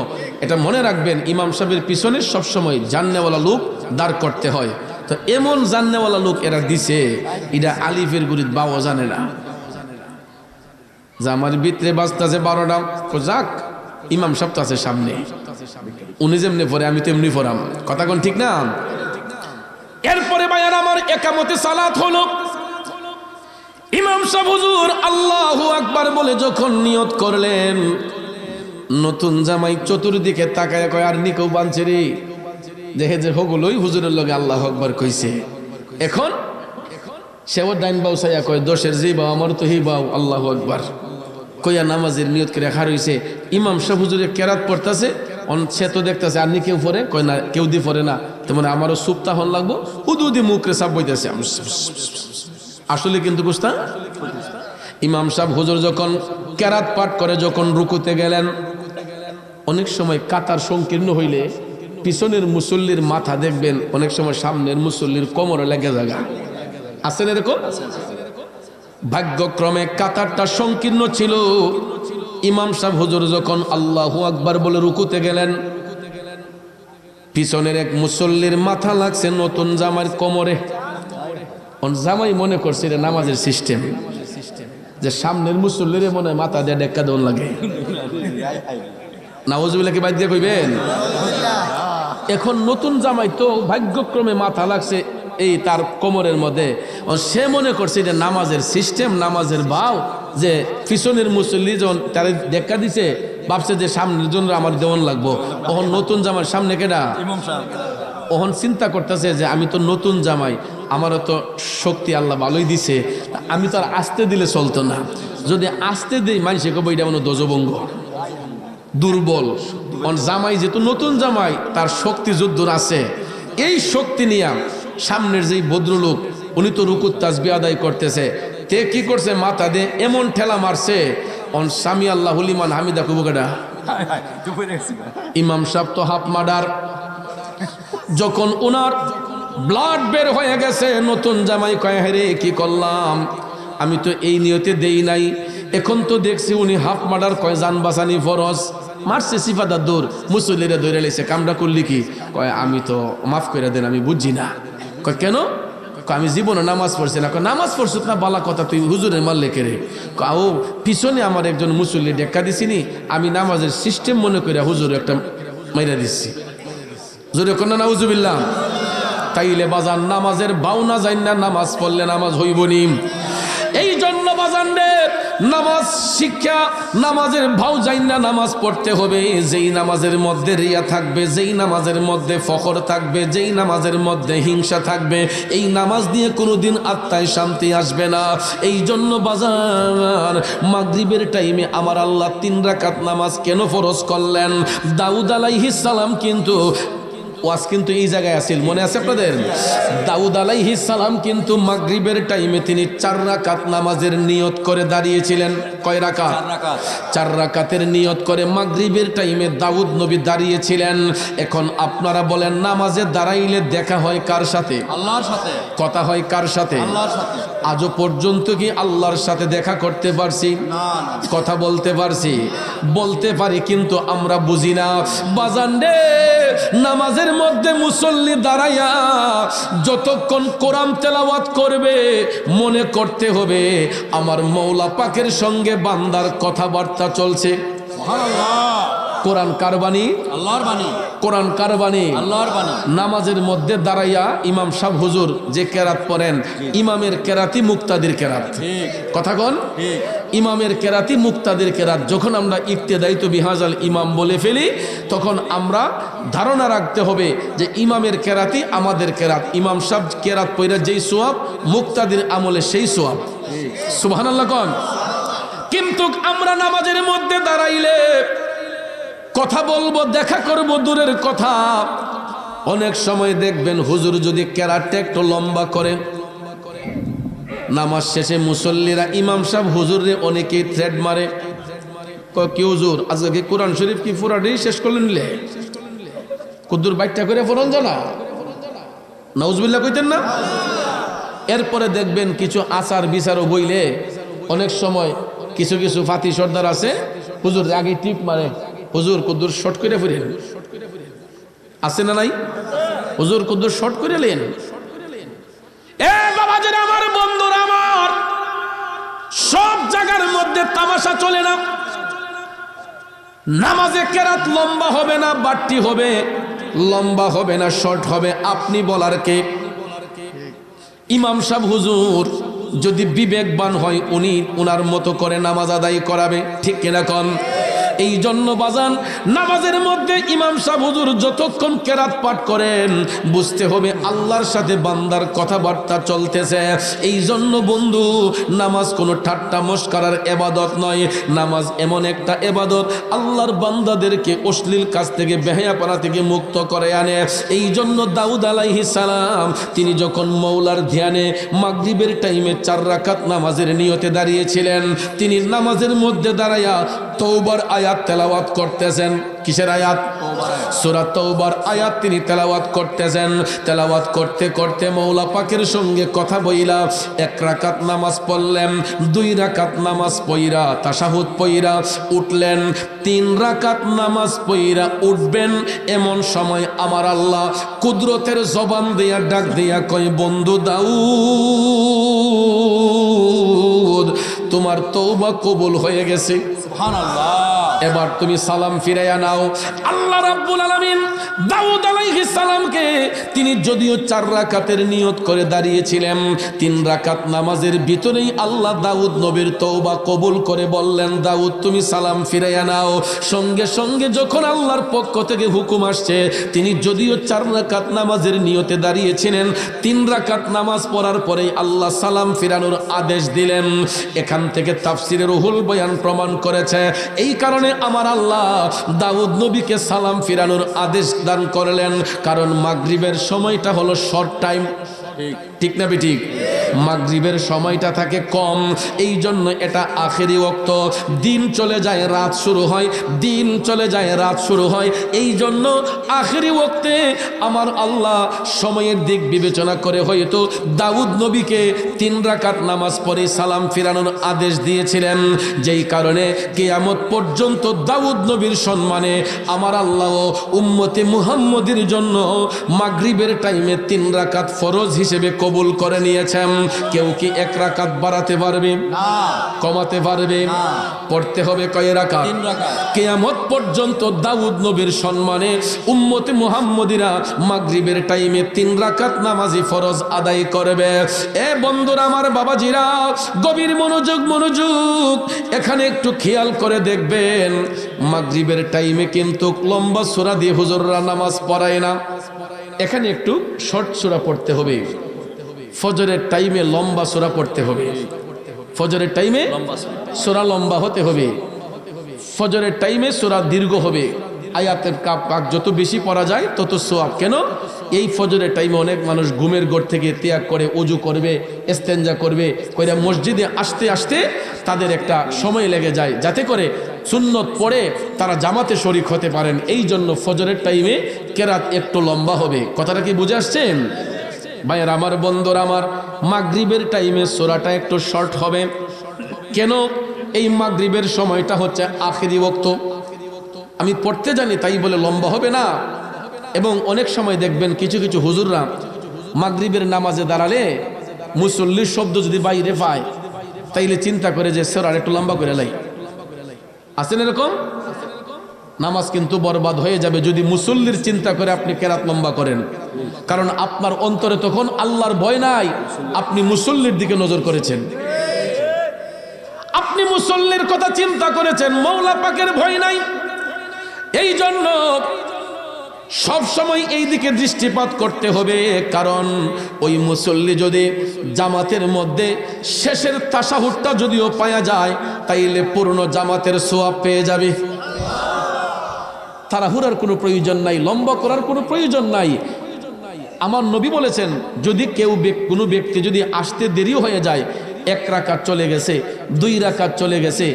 এটা মনে রাখবেন, ইমাম সাহেবের পিছনে সবসময় জাননেওয়ালা লোক দাঁড় করতে হয়। তো এমন জাননেওয়ালা লোক এরা দিছে, এটা আলিফের গুরিত বাও জানে না। যে আমার ভিতরে বাজতেছে 12টা, যাক ইমাম সাহেব তো আছে সামনে, উনি যেমনি পড়ে আমি তেমনি পড়াম। কথা কোন ঠিক না? এরপরে ভাইয়ার আমার একামতে সালাত হলো। ইমাম সাহেব হুজুর আল্লাহু আকবার বলে যখন নিয়ত করলেন, নতুন জামাই চতুর্দিকে তাকায় কয়, আর নিকেও বানছে রে, দেখে যে হগুলোই হুজুরের লগে আল্লাহু আকবার কইছে। এখন সেও ডাইন বাউ চাইয়া কয়, দোষের জি বাউ আমার তো হি বাউ, আল্লাহু আকবার কইয়া নামাজের নিয়ত করে খার হইছে। ইমাম সাহেব হুজুরে কেরাত পড়তাছে, সে তো দেখতেছে আর নি কেউ পড়ে, কয় না কেউ দি পড়ে না, তেমন আমারও সুপ্তা হন লাগবো, উদুদি মুখরে সাপ বইতেছে। আসলে কিন্তু বুঝতা ইমাম সাহেব হুজুর যখন কেরাত পাঠ করে, যখন রুকুতে গেলেন, অনেক সময় কাতার সংকীর্ণ হইলে পিছনের মুসল্লির মাথা দেখবেন অনেক সময় সামনের মুসল্লির কোমরে লেগে জায়গা আছেন এরকম। ভাগ্যক্রমে কাতারটা সংকীর্ণ ছিল, ইমাম সাহেব হুজুর যখন আল্লাহু আকবার বলে রুকুতে গেলেন, পিছনের এক মুসল্লির মাথা লাগছে নতুন জামার কোমরে। জামাই মনে করছে এটা নামাজের সিস্টেম, যে সামনের মুসল্লির মনে হয় মাথা দিয়ে ডেক্কা দৌড় লাগে। নাউজুবিল্লাহ কি বাদ দিয়ে কইবেন? এখন নতুন জামাই তো ভাগ্যক্রমে মাথা লাগছে এই তার কোমরের মধ্যে, সে মনে করছে এটা নামাজের সিস্টেম, নামাজের ভাও, যে পিছনের মুসল্লি যখন তার দেখা দিছে ভাবছে যে সামনের জন্য আমার দেওয়ান লাগবো। তখন নতুন জামার সামনে কেডা? ইমাম সাহেব। ওহন চিন্তা করতেছে যে আমি তো নতুন জামাই, আমারও তো শক্তি আল্লাহ ভালোই দিছে, আমি তো আর আসতে দিলে চলতো না, যদি আসতে দিই মানুষে কব এটা মানে দজভঙ্গ, দুর্বল। জামাই যেহেতু নতুন জামাই, তার শক্তি যুদ্ধর আছে, এই শক্তি নিয়ে সামনের যেই ভদ্রলোক উনি তো রুকুত তাসবিহ আদায় করতেছে, তে কি করছে মাথা দিয়ে এমন ঠেলা মারছে, সামি আল্লাহ লিমান হামিদা কুবুকাডা ইমাম সাহেব তো হাফ মার্ডার। যখন ওনার ব্লাড বের হয়ে গেছে, নতুন জামাই কয় রে কি করলাম, আমি তো এই নিয়তে দেই নাই, এখন তো দেখছি উনি হাফ মার্ডার, কয় জান বাঁচানি ফরজ, মারছে সিফাদার দৌড়, মুসল্লিরা দৌড়ে লেছে, কামটা করলি কি? কয় আমি তো মাফ করে দেন, আমি বুঝছি না। কয় কেন? আমি জীবনে নামাজ পড়ছি না। নামাজ পড়ছো না, বালা কথা, তুই হুজুরের মাল লেখে রে। ও পিছনে আমার একজন মুসল্লি ডেক্কা দিছিনি, আমি নামাজের সিস্টেম মনে করে হুজুর একটা মাইরা দিচ্ছি। জোরে কোন নাউজুবিল্লাহ। তাইলে বাজান নামাজের বাউনা যাই না, নামাজ পড়লে নামাজ হইবনি। এই জন্য বাজান রে, নামাজ শিক্ষা, নামাজের ভাও যাই না, নামাজ পড়তে হবে। যেই নামাজের মধ্যে রিয়া থাকবে, যেই নামাজের মধ্যে ফখর থাকবে, যেই নামাজের মধ্যে হিংসা থাকবে, এই নামাজ দিয়ে কোনোদিন আত্মায় শান্তি আসবে না। এই জন্য বাজার মাগরিবের টাইমে আমার আল্লাহ 3 রাকাত নামাজ কেন ফরজ করলেন? দাউদ আলাইহিস সালাম কিন্তু ওয়াজ কিন্তু এই জায়গায় আসিল, মনে আছে আপনাদের? দাউদ আলাইহিস সালাম কিন্তু মাগরিবের টাইমে তিনি 4 রাকাত নামাজের নিয়ত করে দাঁড়িয়েছিলেন। কয় রাকাত? 4 রাকাত। 4 রাকাতের নিয়ত করে মাগরিবের টাইমে দাউদ নবী দাঁড়িয়েছিলেন। এখন আপনারা বলেন, নামাজে দাঁড়াইলে দেখা হয় কার সাথে? আল্লাহর সাথে। কথা হয় কার সাথে? আল্লাহর সাথে। আজও পর্যন্ত কি আল্লাহর সাথে দেখা করতে পারছি? না না। কথা বলতে পারছি? বলতে পারি, কিন্তু আমরা বুঝি না। বাজান রে, নামাজের মধ্যে মুসল্লি দাঁড়াইয়া যতক্ষণ কোরআন তেলাওয়াত করবে, মনে করতে হবে আমার মৌলা পাকের সঙ্গে বান্দার কথাবার্তা চলছে। সুবহানাল্লাহ। কোরআন কার বাণী? আল্লাহর বাণী। কোরআন কার বাণী? আল্লাহর বাণী। নামাজের মধ্যে দাঁড়াইয়া ইমাম সাহেব হুজুর যে কেরাত পড়েন, ইমামের কেরাতি মুক্তাদির কেরাত। ঠিক কথা কন? ঠিক। ইমামের কেরাতি মুক্তাদির কেরাত। যখন আমরা ইক্তেদায়িত বিহাজাল ইমাম বলে ফেলি, তখন আমরা ধারণা রাখতে হবে যে ইমামের কেরাতি আমাদের কেরাত। ইমাম সাহেব কেরাত পয়রা যেই সোয়াব, মুক্তাদির আমলে সেই সোয়াব। সুবহানাল্লাহ কন। কিন্তু আমরা নামাজের মধ্যে দাঁড়াইলে কথা বলবো, দেখা করব দূরের কথা। অনেক সময় দেখবেন হুজুর যদি কেরাতটা একটু লম্বা করেন, নামাজ শেষে মুসল্লিরা ইমাম সাহেব হুজুরে অনেকেই থ্রেড মারে, কি হুজুর আজকে কোরআন শরীফ কি পুরাটাই শেষ করলেন? নিলে কুদ্দুর বাইটটা করে ফোরন জানা, নাউজুবিল্লাহ কইতেন না? এরপরে দেখবেন কিছু আচার বিচারও বইলে অনেক সময় কিছু কিছু ফাতি সর্দার আছে, হুজুর আগে টিপ মারে, হুজুর কুদ্দুর শর্ট করে ফিরেন, আছে না নাই? হুজুর কুদ্দুর শর্ট করে লেন। এ বাবাজিরা আমার, বন্ধুরা আমার, সব জায়গার মধ্যে তামাশা চলে না। নামাজে কেরাত লম্বা হবে না বাড়তি হবে, লম্বা হবে না শর্ট হবে, আপনি বলার কে? ইমাম সাহেব হুজুর যদি বিবেকবান হয়, উনি উনার মতো করে নামাজ আদায় করাবে, ঠিক কিনা কন? এই জন্য বাজান নামাজের মধ্যে ইমাম সাহেব হুজুর যতক্ষণ কেরাত পাঠ করেন, বুঝতে হবে আল্লাহর সাথে বান্দার কথাবার্তা চলতেছে। এই জন্য বন্ধু, নামাজ কোনো ঠাট্টা মস্করার ইবাদত নয়। নামাজ এমন একটা ইবাদত, আল্লাহর বান্দাদেরকে অশ্লীল কাজ থেকে, বেহায়াপনা থেকে মুক্ত করে আনে। এই জন্য দাউদ আলাইহিস সালাম তিনি যখন মৌলার ধ্যানে মাগরিবের টাইমে 4 রাকাত নামাজের নিয়তে দাঁড়িয়েছিলেন, তিনি নামাজের মধ্যে দাঁড়াইয়া তওবার আয়াত আয়াত তেলাওয়াত করতেছেন। কিসের আয়াত? সূরা তওবার আয়াত তিনি তেলাওয়াত করতেছেন। তেলাওয়াত করতে করতে মওলা পাকের সঙ্গে কথা বইলা 1 রাকাত নামাজ পড়লেন, 2 রাকাত নামাজ পইরা তাশাহুদ পইরা উঠলেন, 3 রাকাত নামাজ পইরা উঠবেন। এমন সময় আমার আল্লাহ কুদরতের জবান দিয়া ডাক দিয়া কয়, বন্ধু দাউদ, তোমার তওবা কবুল হয়ে গেছে, সুবহানাল্লাহ। এবার তুমি সালাম ফিরাইয়া নাও। আল্লাহ রাব্বুল আলামিন দাউদ আলাইহিস সালামকে তিনি যদিও 4 রাকাতের নিয়ত করে দাঁড়িয়েছিলেন, 3 রাকাত নামাজের ভিতরেই আল্লাহ দাউদ নবীর তওবা কবুল করে বললেন, দাউদ তুমি সালাম ফিরাইয়া নাও। সঙ্গে সঙ্গে যখন আল্লাহর পক্ষ থেকে হুকুম আসছে, তিনি যদিও 4 রাকাত নামাজের নিয়তে দাঁড়িয়েছিলেন, 3 রাকাত নামাজ পড়ার পরেই আল্লাহ সালাম ফিরানোর আদেশ দিলেন। এখান থেকে তাফসিরে রুহুল বয়ান প্রমাণ করেছে, এই কারণে আমার আল্লাহ দাউদ নবীকে সালাম ফিরানোর আদেশ দান করলেন, কারণ মাগরিবের সময়টা হলো শর্ট টাইম, ঠিক না বেঠিক? মাগরিবের সময়টা থাকে কম, এই জন্য এটা আখেরি ওয়াক্ত। দিন চলে যায় রাত শুরু হয়, দিন চলে যায় রাত শুরু হয়, এই জন্য আখেরি ওয়াক্তে আমার আল্লাহ সময়ের দিক বিবেচনা করে হয়তো দাউদ নবীকে 3 রাকাত নামাজ পড়ে সালাম ফিরানোর আদেশ দিয়েছিলেন। যেই কারণে কিয়ামত পর্যন্ত দাউদ নবীর সম্মানে আমার আল্লাহ উম্মতে মুহাম্মদের জন্য মাগরিবের টাইমে 3 রাকাত ফরজ হিসেবে কবুল করে নিয়েছেন। কেউ কি 1 রাকাত বাড়াতে পারবে? না। কমাতে পারবে? পড়তে হবে কয় রাকাত? 3 রাকাত। কিয়ামত পর্যন্ত দাউদ নবীর সম্মানে উম্মতে মুহাম্মদীরা মাগরিবের টাইমে 3 রাকাত নামাজি ফরজ আদায় করবে। এ বন্ধুরা আমার, বাবাজিরা, গভীর মনোযোগ, এখানে একটু খেয়াল করে দেখবেন, মাগরিবের টাইমে কিন্তু লম্বা সূরা দিয়ে হুজুররা নামাজ পড়ায় না, এখানে একটু শর্ট সূরা পড়তে হবে। ফজরের টাইমে লম্বা সূরা পড়তে হবে, ফজরের টাইমে সূরা লম্বা হতে হবে, ফজরের টাইমে সূরা দীর্ঘ হবে। আয়াতের পাক যত বেশি পড়া যায় তত সওয়াব। কেন? এই ফজরের টাইমে অনেক মানুষ ঘুমের ঘর থেকে ত্যাগ করে ওযু করবে, ইস্তেঞ্জা করবে, কইরা মসজিদে আসতে আসতে তাদের একটা সময় লেগে যায়, যাতে করে সুন্নত পড়ে তারা জামাতে শরীক হতে পারেন। এই জন্য ফজরের টাইমে কেরাত একটু লম্বা হবে। কথাটা কি বুঝে আসছেন ভাইয়ের আমার, বন্ধুরা আমার? মাগরিবের টাইমে সূরাটা একটু শর্ট হবে। কেন? এই মাগরিবের সময়টা হচ্ছে আখেরি ওয়াক্ত। আমি পড়তে জানি তাই বলে লম্বা হবে না। এবং অনেক সময় দেখবেন কিছু কিছু হুজুররা মাগরিবের নামাজে দাঁড়ালে মুসল্লির শব্দ যদি বাইরে পায়, তাইলে চিন্তা করে যে সূরা একটু লম্বা করে লাই। আছেন এরকম? নামাজ কিন্তু বরবাদ হয়ে যাবে যদি মুসল্লির চিন্তা করে আপনি কেরাত লম্বা করেন। কারণ আপনার অন্তরে তখন আল্লাহর ভয় নাই, আপনি মুসল্লির দিকে নজর করেছেন, আপনি মুসল্লির কথা চিন্তা করেছেন, মওলা পাকের ভয় নাই। এই জন্য সব সময় এই দিকে দৃষ্টিপাত করতে হবে, কারণ ওই মুসল্লি যদি জামাতের মধ্যে শেষের তাশাহুদটা যদিও পাওয়া যায়, তাইলে পূর্ণ জামাতের সওয়াব পেয়ে যাবে। তাড়াহুড়ার কোনো প্রয়োজন নাই, লম্বা করার কোনো প্রয়োজন নাই। আমার নবী বলেছেন, যদি কোনো ব্যক্তি যদি আসতে দেরিও হয়ে যায়, 1 রাকাত চলে গেছে, 2 রাকাত চলে গেছে,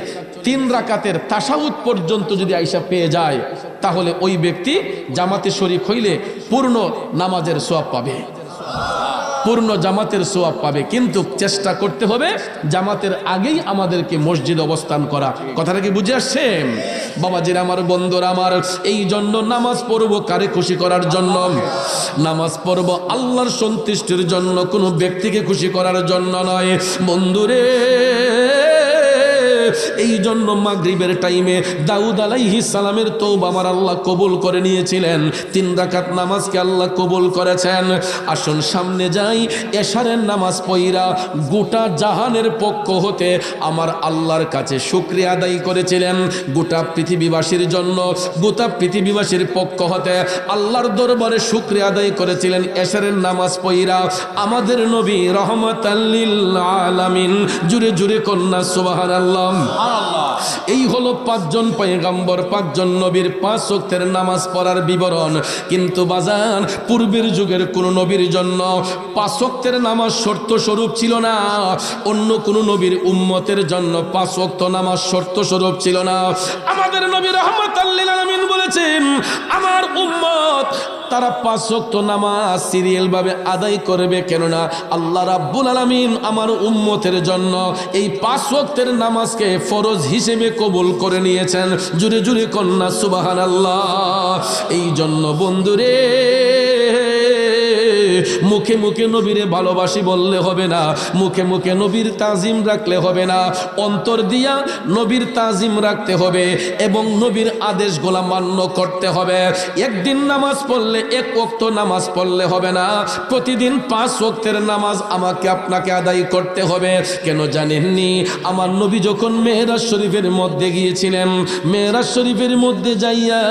3 রাকাতের তাশাহুদ পর্যন্ত যদি আইসা পেয়ে যায়, তাহলে ওই ব্যক্তি জামাতে শরীক হইলে পূর্ণ নামাজের সওয়াব পাবে, পূর্ণ জামাতের সওয়াব পাবে। কিন্তু চেষ্টা করতে হবে জামাতের আগেই আমাদেরকে মসজিদ অবস্থান করা। কথাটা কি বুঝে আসছেন বাবাজির আমার, বন্ধুরা আমার? এই জন্য নামাজ পড়ব কারে খুশি করার জন্য? নামাজ পড়ব আল্লাহর সন্তুষ্টির জন্য, কোনো ব্যক্তিকে খুশি করার জন্য নয় বন্ধুরে। এই জন্য মাগরিবের টাইমে দাউদ আলাইহিস সালামের তওবা আমার আল্লাহ কবুল করে নিয়েছিলেন। 3 রাকাত নামাজকে আল্লাহ কবুল করেছেন। আসুন সামনে যাই, এশারের নামাজ পড়া গোটা জাহানের পক্ষ হতে আমার আল্লাহর কাছে শুকরিয়া আদায় করেছিলেন। গোটা পৃথিবীবাসীর জন্য, গোটা পৃথিবীবাসীর পক্ষ হতে আল্লাহর দরবারে শুকরিয়া আদায় করেছিলেন এশারের নামাজ পড়া আমাদের নবী রহমাতাল লিল আলামিন। জুরে জুরে কন্যা সুবহানাল্লাহ। সুবহানাল্লাহ। এই হলো পাঁচজন পয়গম্বর, পাঁচজন নবীর 5 ওয়াক্তের নামাজ পড়ার বিবরণ। কিন্তু বাজান, পূর্বের যুগের কোন নবীর জন্য 5 ওয়াক্তের নামাজ শর্ত স্বরূপ ছিল না। অন্য কোন নবীর উম্মতের জন্য 5 ওয়াক্ত নামাজ শর্ত স্বরূপ ছিল না। আমাদের নবী রাহমাতাল লিল আলামিন বলেছেন, আমার উম্মত তারা 5 ওয়াক্ত নামাজ সিরিয়াল ভাবে আদায় করবে, কেননা আল্লাহ রাব্বুল আলামিন আমার উম্মতের জন্য এই 5 ওয়াক্তের নামাজকে ফরজ হিসেবে কবুল করে নিয়েছেন। জুরে জুরে কন্যা সুবহানাল্লাহ। এই জন্য বন্ধুরে, মুখে মুখে নবীরে ভালোবাসি বললে হবে না, মুখে মুখে নবীর তাজিম রাখলে হবে না, অন্তর দিয়া নবীর তাজিম রাখতে হবে এবং নবীর আদেশগুলা মান্য করতে হবে। একদিন নামাজ পড়লে 1 ওয়াক্ত নামাজ পড়লে হবে না, প্রতিদিন 5 ওয়াক্তের নামাজ আমাকে আপনাকে আদায় করতে হবে। কেন জানেননি? আমার নবী যখন মেরাজ শরীফের মধ্যে গিয়েছিলেন, মেরাজ শরীফের মধ্যে যাইয়া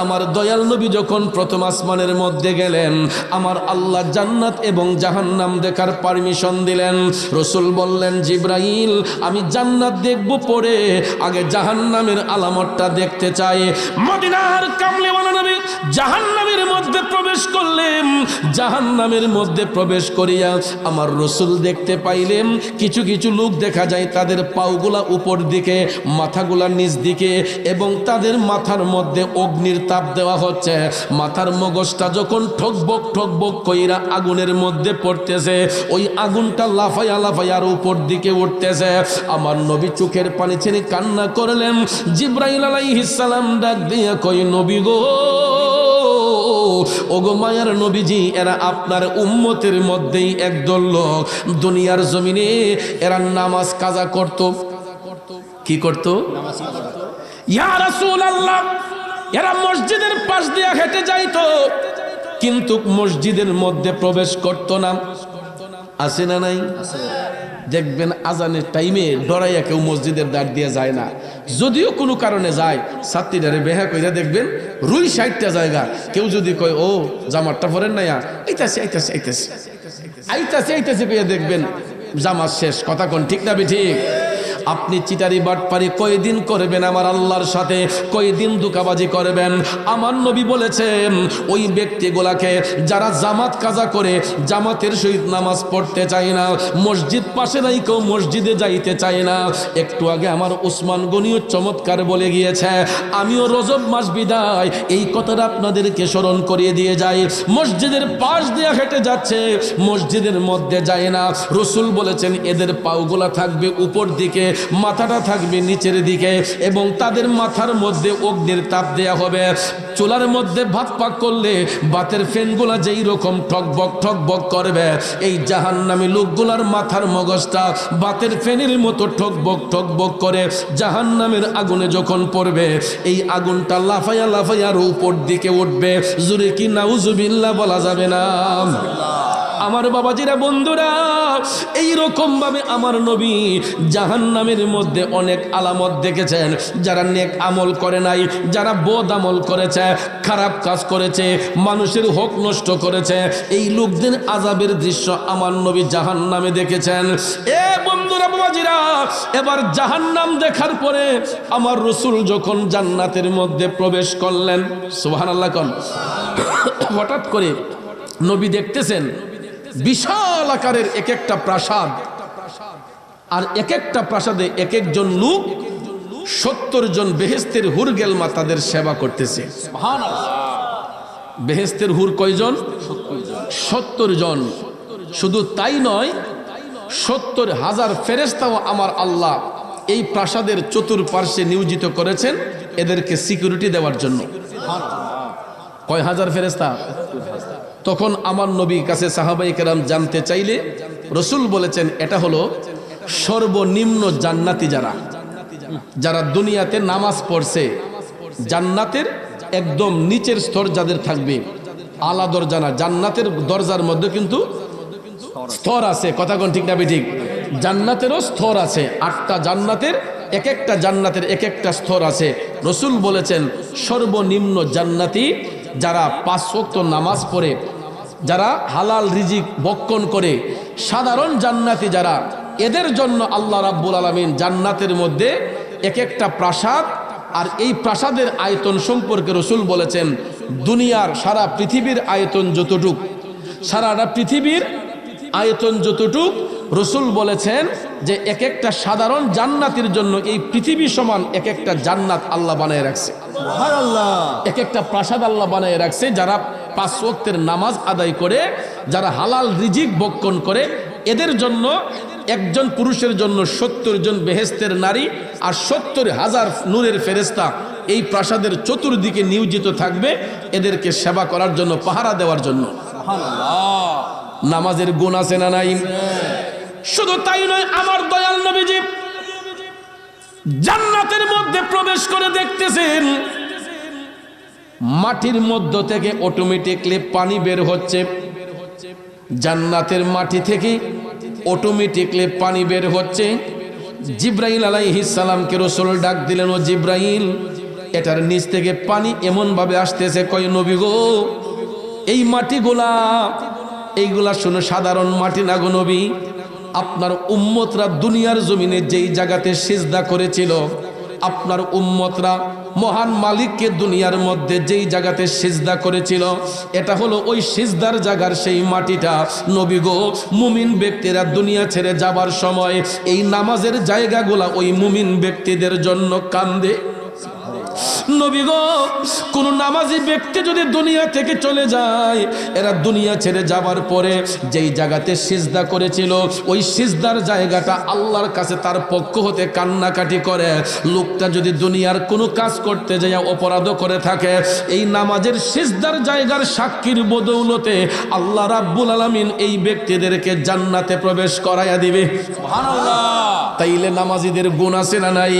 আমার দয়াল নবী যখন প্রথম আসমানের মধ্যে গেলেন, আমার আল্লাহ জান্নাত এবং জাহান্নাম দেখার পারমিশন দিলেন। রসুল বললেন, জিব্রাইল আমি জান্নাত দেখব, পরে আগে জাহান্নামের আলামতটা দেখতে চাই। মদিনার কামলিওয়ালা নবী জাহান্নামের মধ্যে প্রবেশ করলেন। জাহান্নামের মধ্যে প্রবেশ করিয়া আমার রসুল দেখতে পাইলেন কিছু কিছু লোক দেখা যায় তাদের পাওগুলা উপর দিকে, মাথাগুলা নিচ দিকে, এবং তাদের মাথার মধ্যে অগ্নির তাপ দেওয়া হচ্ছে। মাথার মগজটা যখন ঠকবক ঠকবক কইরা আগুনের মধ্যে পড়তেছে, ওই আগুনটা লাফাইয়া লাফাইয়ার উপর দিকে উঠতেছে। আমার নবী চোখের পানি ছেড়ে কান্না করলেন। জিব্রাইল আলাইহিস সালাম ডাক দিয়ে কই, নবী গো, ওগো মায়ার নবীজি, এরা আপনার উম্মতের মধ্যেই একদল লোক দুনিয়ার জমিনে এরা নামাজ কাজা করত। কি করত? ইয়া রাসূলুল্লাহ, এরা মসজিদের পাশ দিয়ে হেঁটে যাইতো, কিন্তু মসজিদের মধ্যে প্রবেশ করত না। আছে না নাই? দেখবেন আজানের টাইমে ডরাইয়া কেউ মসজিদের দ্বার দিয়ে যায় না। যদিও কোনো কারণে যায়, ছাত্রীটারে বেহা কইরা দেখবেন রুই 60টা জায়গা। কেউ যদি কয়, ও জামাতটা পরেন না, আইতাছে আইতাছে আইতাছে আইতাছে আইতাছে পেয়ে দেখবেন জামাত শেষ। কথা কোন ঠিক না ঠিক? আপনি চিটারি বাটপারি কয়দিন করবেন আমার আল্লাহর সাথে, কয়দিন দুকাবাজি করবেন? আমার নবী বলেছেন, ওই ব্যক্তিগুলাকে যারা জামাত কাজা করে, জামাতের সহিত নামাজ পড়তে চায় না, মসজিদ পাশে নাই, কেউ মসজিদে যাইতে চায় না। একটু আগে আমার উসমান গনিও চমৎকার বলে গিয়েছে, আমিও রজব মাস বিদায় এই কথাটা আপনাদেরকে স্মরণ করিয়ে দিয়ে যাই। মসজিদের পাশ দিয়ে হেঁটে যাচ্ছে, মসজিদের মধ্যে যায় না। রসুল বলেছেন, এদের পাওগুলা থাকবে উপর দিকে, মাথাটা থাকবে নিচের দিকে, এবং তাদের মাথার মধ্যে অগ্নির তাপ দেয়া হবে। চুলার মধ্যে ভাত পাক করলে ভাতের ফেনগুলা যেই রকম ঠকবক ঠকবক করবে, এই জাহান্নামী লোকগুলার মাথার মগজটা ভাতের ফেনের মতো ঠকবক ঠকবক করে জাহান্নামের আগুনে যখন পড়বে, এই আগুনটা লাফাইয়া লাফাইয়ার উপর দিকে উঠবে। জুরে কি নাউজুবিল্লাহ বলা যাবে না? আমার বাবাজিরা, বন্ধুরা, এই রকম ভাবে আমার নবী জাহান্নামের মধ্যে অনেক আলামত দেখেছেন। যারা নেক আমল করে নাই, যারা বদ আমল করেছে, খারাপ কাজ করেছে, মানুষের হক নষ্ট করেছে, এই লোকদের আযাবের দৃশ্য আমার নবী জাহান্নামে দেখেছেন। এ বন্ধুরা, বাবাজিরা, এবার জাহান্নাম দেখার পরে আমার রাসূল যখন জান্নাতের মধ্যে প্রবেশ করলেন, সুবহানাল্লাহ কোন, হঠাৎ করে নবী দেখতেছেন বিশাল আকারের এক একটা প্রাসাদ, আর এক একটা প্রাসাদে এক একজন লোক 70 জন বেহেশতের হুর গেলমা তাদের সেবা করতেছে। বেহেশতের হুর কয়জন? 70 জন। শুধু তাই নয়, 70,000 ফেরেশতাও আমার আল্লাহ এই প্রাসাদের চতুর্পার্শ্বে নিয়োজিত করেছেন এদেরকে সিকিউরিটি দেওয়ার জন্য। কয় হাজার ফেরেশতা? তখন আমার নবীর কাছে সাহাবায়ে কেরাম জানতে চাইলে রসুল বলেছেন, এটা হলো সর্বনিম্ন জান্নাতি, যারা দুনিয়াতে নামাজ পড়ছে, জান্নাতের একদম নিচের স্তর যাদের থাকবে, আলা দরজা না, জান্নাতের দরজার মধ্যে কিন্তু স্তর আছে। কথা কোন ঠিক না ঠিক? জান্নাতেরও স্তর আছে, 8টা জান্নাতের, এক একটা জান্নাতের এক একটা স্তর আছে। রসুল বলেছেন, সর্বনিম্ন জান্নাতি যারা 5 ওয়াক্ত নামাজ পড়ে, যারা হালাল রিজিক ভক্ষণ করে, সাধারণ জান্নাতি যারা এদের জন্য আল্লাহ রাব্বুল আলামিন জান্নাতের মধ্যে এক একটা প্রাসাদ, আর এই প্রাসাদের আয়তন সম্পর্কে রাসূল বলেছেন দুনিয়ার সারা পৃথিবীর আয়তন যতটুক, সারাটা পৃথিবীর আয়তন যতটুক, রাসূল বলেছেন যে এক একটা সাধারণ জান্নাতের জন্য এই পৃথিবী সমান এক একটা জান্নাত আল্লাহ বানায় রাখছে। সুবহানাল্লাহ। এক একটা প্রাসাদ আল্লাহ বানায় রাখছে। যারা 5 ওয়াক্তের নামাজ আদায় করে, যারা হালাল রিজিক ভক্ষণ করে, এদের জন্য একজন পুরুষের জন্য 70 জন বেহেশতের নারী আর 70,000 নূরের ফেরেশতা এই প্রাসাদের চতুর্দিকে নিয়োজিত থাকবে এদেরকে সেবা করার জন্য, পাহারা দেওয়ার জন্য। সুবহানাল্লাহ। নামাজের গুণ আছে না নাই? শুধু তাই নয়, আমার দয়াল নবীজি জান্নাতের মধ্যে প্রবেশ করে দেখতেছেন মাটির মধ্য থেকে অটোমেটিকলি পানি বের হচ্ছে। জান্নাতের মাটি থেকে অটোমেটিকলি পানি বের হচ্ছে। জিব্রাইল আলাইহিস সালামকে রাসূল ডাক দিলেন, ও জিব্রাইল, এটার নিচ থেকে পানি এমন ভাবে আসতেছে, কয় নবী গো, এই মাটিগুলা এইগুলা শুনে সাধারণ মাটি না গো নবী, আপনার উম্মতরা দুনিয়ার জমিনে যেই জায়গাতে সিজদা করেছিল, আপনার উম্মতরা মহান মালিককে দুনিয়ার মধ্যে যেই জায়গাতে সিজদা করেছিল, এটা হলো ওই সিজদার জায়গার সেই মাটিটা। নবী গো, মুমিন ব্যক্তিরা দুনিয়া ছেড়ে যাবার সময় এই নামাজের জায়গাগুলা ওই মুমিন ব্যক্তিদের জন্য কান্দে। নবী গো, কোন নামাজি ব্যক্তি যদি দুনিয়া থেকে চলে যায়, এরা দুনিয়া ছেড়ে যাবার পরে যেই জায়গাতে সিজদা করেছিল ওই সিজদার জায়গাটা আল্লাহর কাছে তার পক্ষ হতে কান্নাকাটি করে। লোকটা যদি দুনিয়ার কোনো কাজ করতে যায় অপরাধ করে থাকে, এই নামাজের সিজদার জায়গার সাক্ষীর বদৌলতে আল্লাহ রাব্বুল আলামিন এই ব্যক্তিদেরকে জান্নাতে প্রবেশ করাইয়া দিবে। সুবহানাল্লাহ। তাইলে নামাজিদের গুণ আছে না নাই?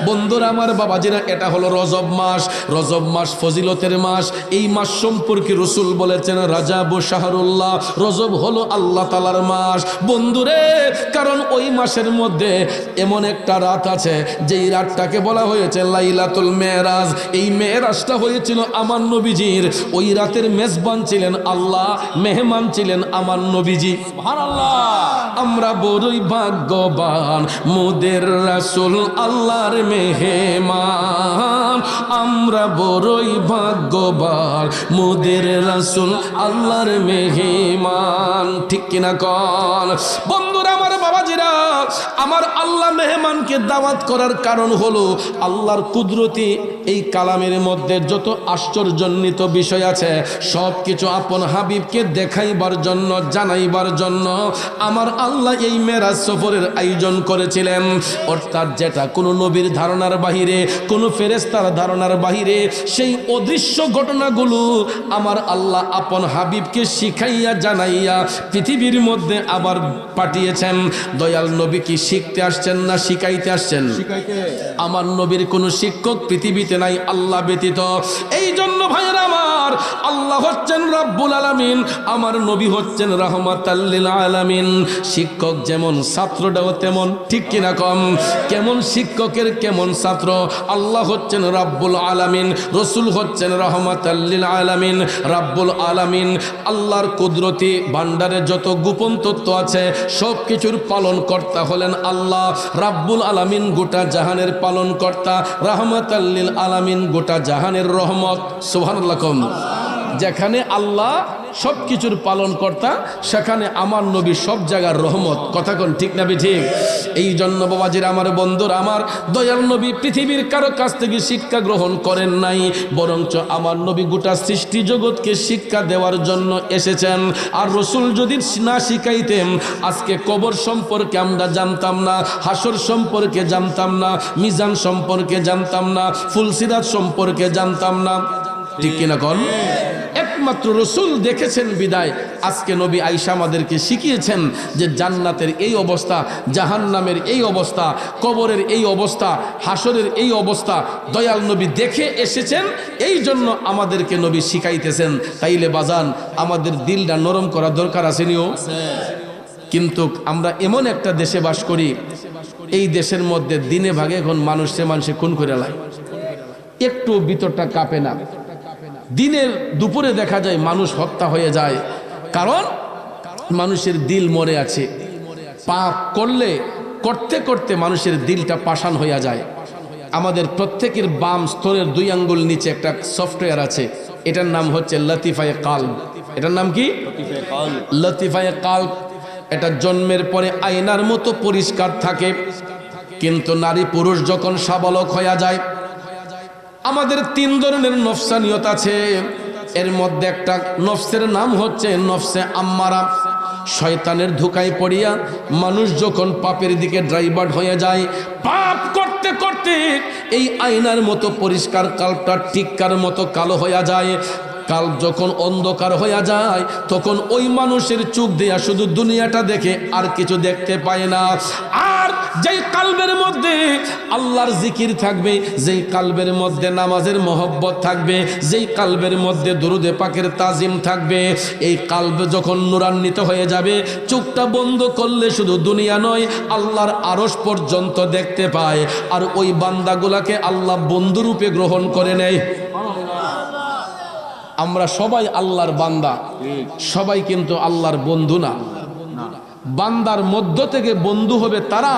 বন্ধুরা আমার, বাবাজিরা, এটা হলো রজব মাস। রজব মাস ফজিলতের মাস। এই মাস সম্পর্কে রাসূল বলেছেন রাজাব শাহরুল্লাহ, রজব হলো আল্লাহ তাআলার মাস। বন্ধুরে, কারণ ওই মাসের মধ্যে এমন একটা রাত আছে যেই রাতটাকে বলা হয়েছে লাইলাতুল মেরাজ। এই মেরাজটা হয়েছিল আমার নবীজির। ওই রাতের মেজবান ছিলেন আল্লাহ, মেহমান ছিলেন আমার নবীজি। সুবহানাল্লাহ। আমরা বড়ই ভাগ্যবান, মোদের রাসূল আল্লাহর মেহমান। আমরা বড়ই ভাগ্যবান, মোদের রাসূল আল্লাহর মেহমান। ঠিক কিনা কন? বন্ধুরা আমার, বাবাজিরা আমার, আল্লাহ মেহমানকে দাওয়াত করার কারণ হলো আল্লাহর কুদরতি এই কালামের মধ্যে যত আশ্চর্যান্বিত বিষয় আছে সব কিছু আপন হাবিবকে দেখাইবার জন্য, জানাইবার জন্য আমার আল্লাহ এই মেরাজ সফরের আয়োজন করেছিলেন। অর্থাৎ যেটা কোনো নবীর ধারণার বাহিরে, কোনো ফেরেশতার ধারণার বাহিরে, সেই অদৃশ্য ঘটনাগুলো আমার আল্লাহ আপন হাবিবকে শিখাইয়া জানাইয়া পৃথিবীর মধ্যে আবার পাঠিয়েছেন। দয়াল নবী কি শিখতে আসছেন না শিখাইতে আসছেন? শিখাইতে। আমার নবীর কোনো শিক্ষক পৃথিবীতে নাই আল্লাহ ব্যতীত। এই জন্য ভাইরা আমার, আল্লাহ হচ্ছেন রব্বুল আলামিন, আমার নবী হচ্ছেন রাহমাতাল লিল আলামিন। শিক্ষক যেমন, ছাত্রটাও তেমন। ঠিক কিনা কম? কেমন শিক্ষকের কেমন ছাত্র? আল্লাহ হচ্ছেন রব্বুল আলামিন, রাসূল হচ্ছেন রাহমাতাল লিল আলামিন। রব্বুল আলামিন আল্লাহর কুদরতি ভান্ডারে যত গোপন তত্ত্ব আছে সব কিছুর পালন কর্তা হলেন আল্লাহ। রব্বুল আলামিন গোটা জাহানের পালন কর্তা, রাহমাতাল লিল আলামিন গোটা জাহানের রহমত। সুবহানাল্লাহ। যেখানে আল্লাহ সব কিছুর পালন কর্তা, সেখানে আমার নবী সব জায়গার রহমত। কথা কোন ঠিক না ঠিক? এই জন্য বাবাজির আমার, বন্ধুরা আমার, দয়াল নবী পৃথিবীর কারো কাছ থেকে শিক্ষা গ্রহণ করেন নাই, বরঞ্চ আমার নবী গোটা সৃষ্টি জগৎকে শিক্ষা দেওয়ার জন্য এসেছেন। আর রাসূল যদি না শিখাইতেন, আজকে কবর সম্পর্কে আমরা জানতাম না, হাসর সম্পর্কে জানতাম না, মিজান সম্পর্কে জানতাম না, ফুলসিরাত সম্পর্কে জানতাম না। ঠিক কিনা কন? একমাত্র রাসূল দেখেছেন বিদায় আজকে নবী আয়েশা আমাদেরকে শিখিয়েছেন যে জান্নাতের এই অবস্থা, জাহান্নামের এই অবস্থা, কবরের এই অবস্থা, হাসরের এই অবস্থা দয়াল নবী দেখে এসেছেন। এই জন্য আমাদেরকে নবী শিখাইতেছেন। তাইলে বাজান, আমাদের দিলটা নরম করা দরকার আছে নিও। কিন্তু আমরা এমন একটা দেশে বাস করি, এই দেশের মধ্যে দিনে ভাগে এখন মানুষে খুন করে লাই, একটু ভিতরটা কাঁপে না। দিনের দুপুরে দেখা যায় মানুষ হত্যা হয়ে যায়, কারণ মানুষের দিল মরে আছে। পাপ করলে করতে করতে মানুষের দিলটা পাষাণ হইয়া যায়। আমাদের প্রত্যেকের বাম স্তরের 2 আঙ্গুল নিচে একটা সফটওয়্যার আছে, এটার নাম হচ্ছে লতিফায়ে কালব। এটার নাম কি? লতিফায়ে কালব। এটা জন্মের পরে আয়নার মতো পরিষ্কার থাকে, কিন্তু নারী পুরুষ যখন সাবালক হইয়া যায়, আমাদের 3 ধরনের নফসানিয়ত আছে। এর মধ্যে একটা নফসের নাম হচ্ছে নফসে আম্মারা। শয়তানের ধোঁকায় পড়িয়া মানুষ যখন পাপের দিকে ড্রাইভার হয়ে যায়, পাপ করতে করতে এই আয়নার মতো পরিষ্কার কালবটা টিক্কার মতো কালো হইয়া যায়। কাল যখন অন্ধকার হইয়া যায়, তখন ওই মানুষের চোখ দিয়া শুধু দুনিয়াটা দেখে, আর কিছু দেখতে পায় না। আর যেই কালবের মধ্যে আল্লাহর জিকির থাকবে, যেই কালবের মধ্যে নামাজের মহব্বত থাকবে, যেই কালবের মধ্যে দুরুদে পাকের তাজিম থাকবে, এই কালব যখন নূরান্বিত হয়ে যাবে, চোখটা বন্ধ করলে শুধু দুনিয়া নয়, আল্লাহর আরশ পর্যন্ত দেখতে পায়। আর ওই বান্দাগুলাকে আল্লাহ বন্ধুরূপে গ্রহণ করে নেয়। আমরা সবাই আল্লাহর বান্দা, সবাই কিন্তু আল্লাহর বন্ধু না। বান্দার মধ্য থেকে বন্ধু হবে তারা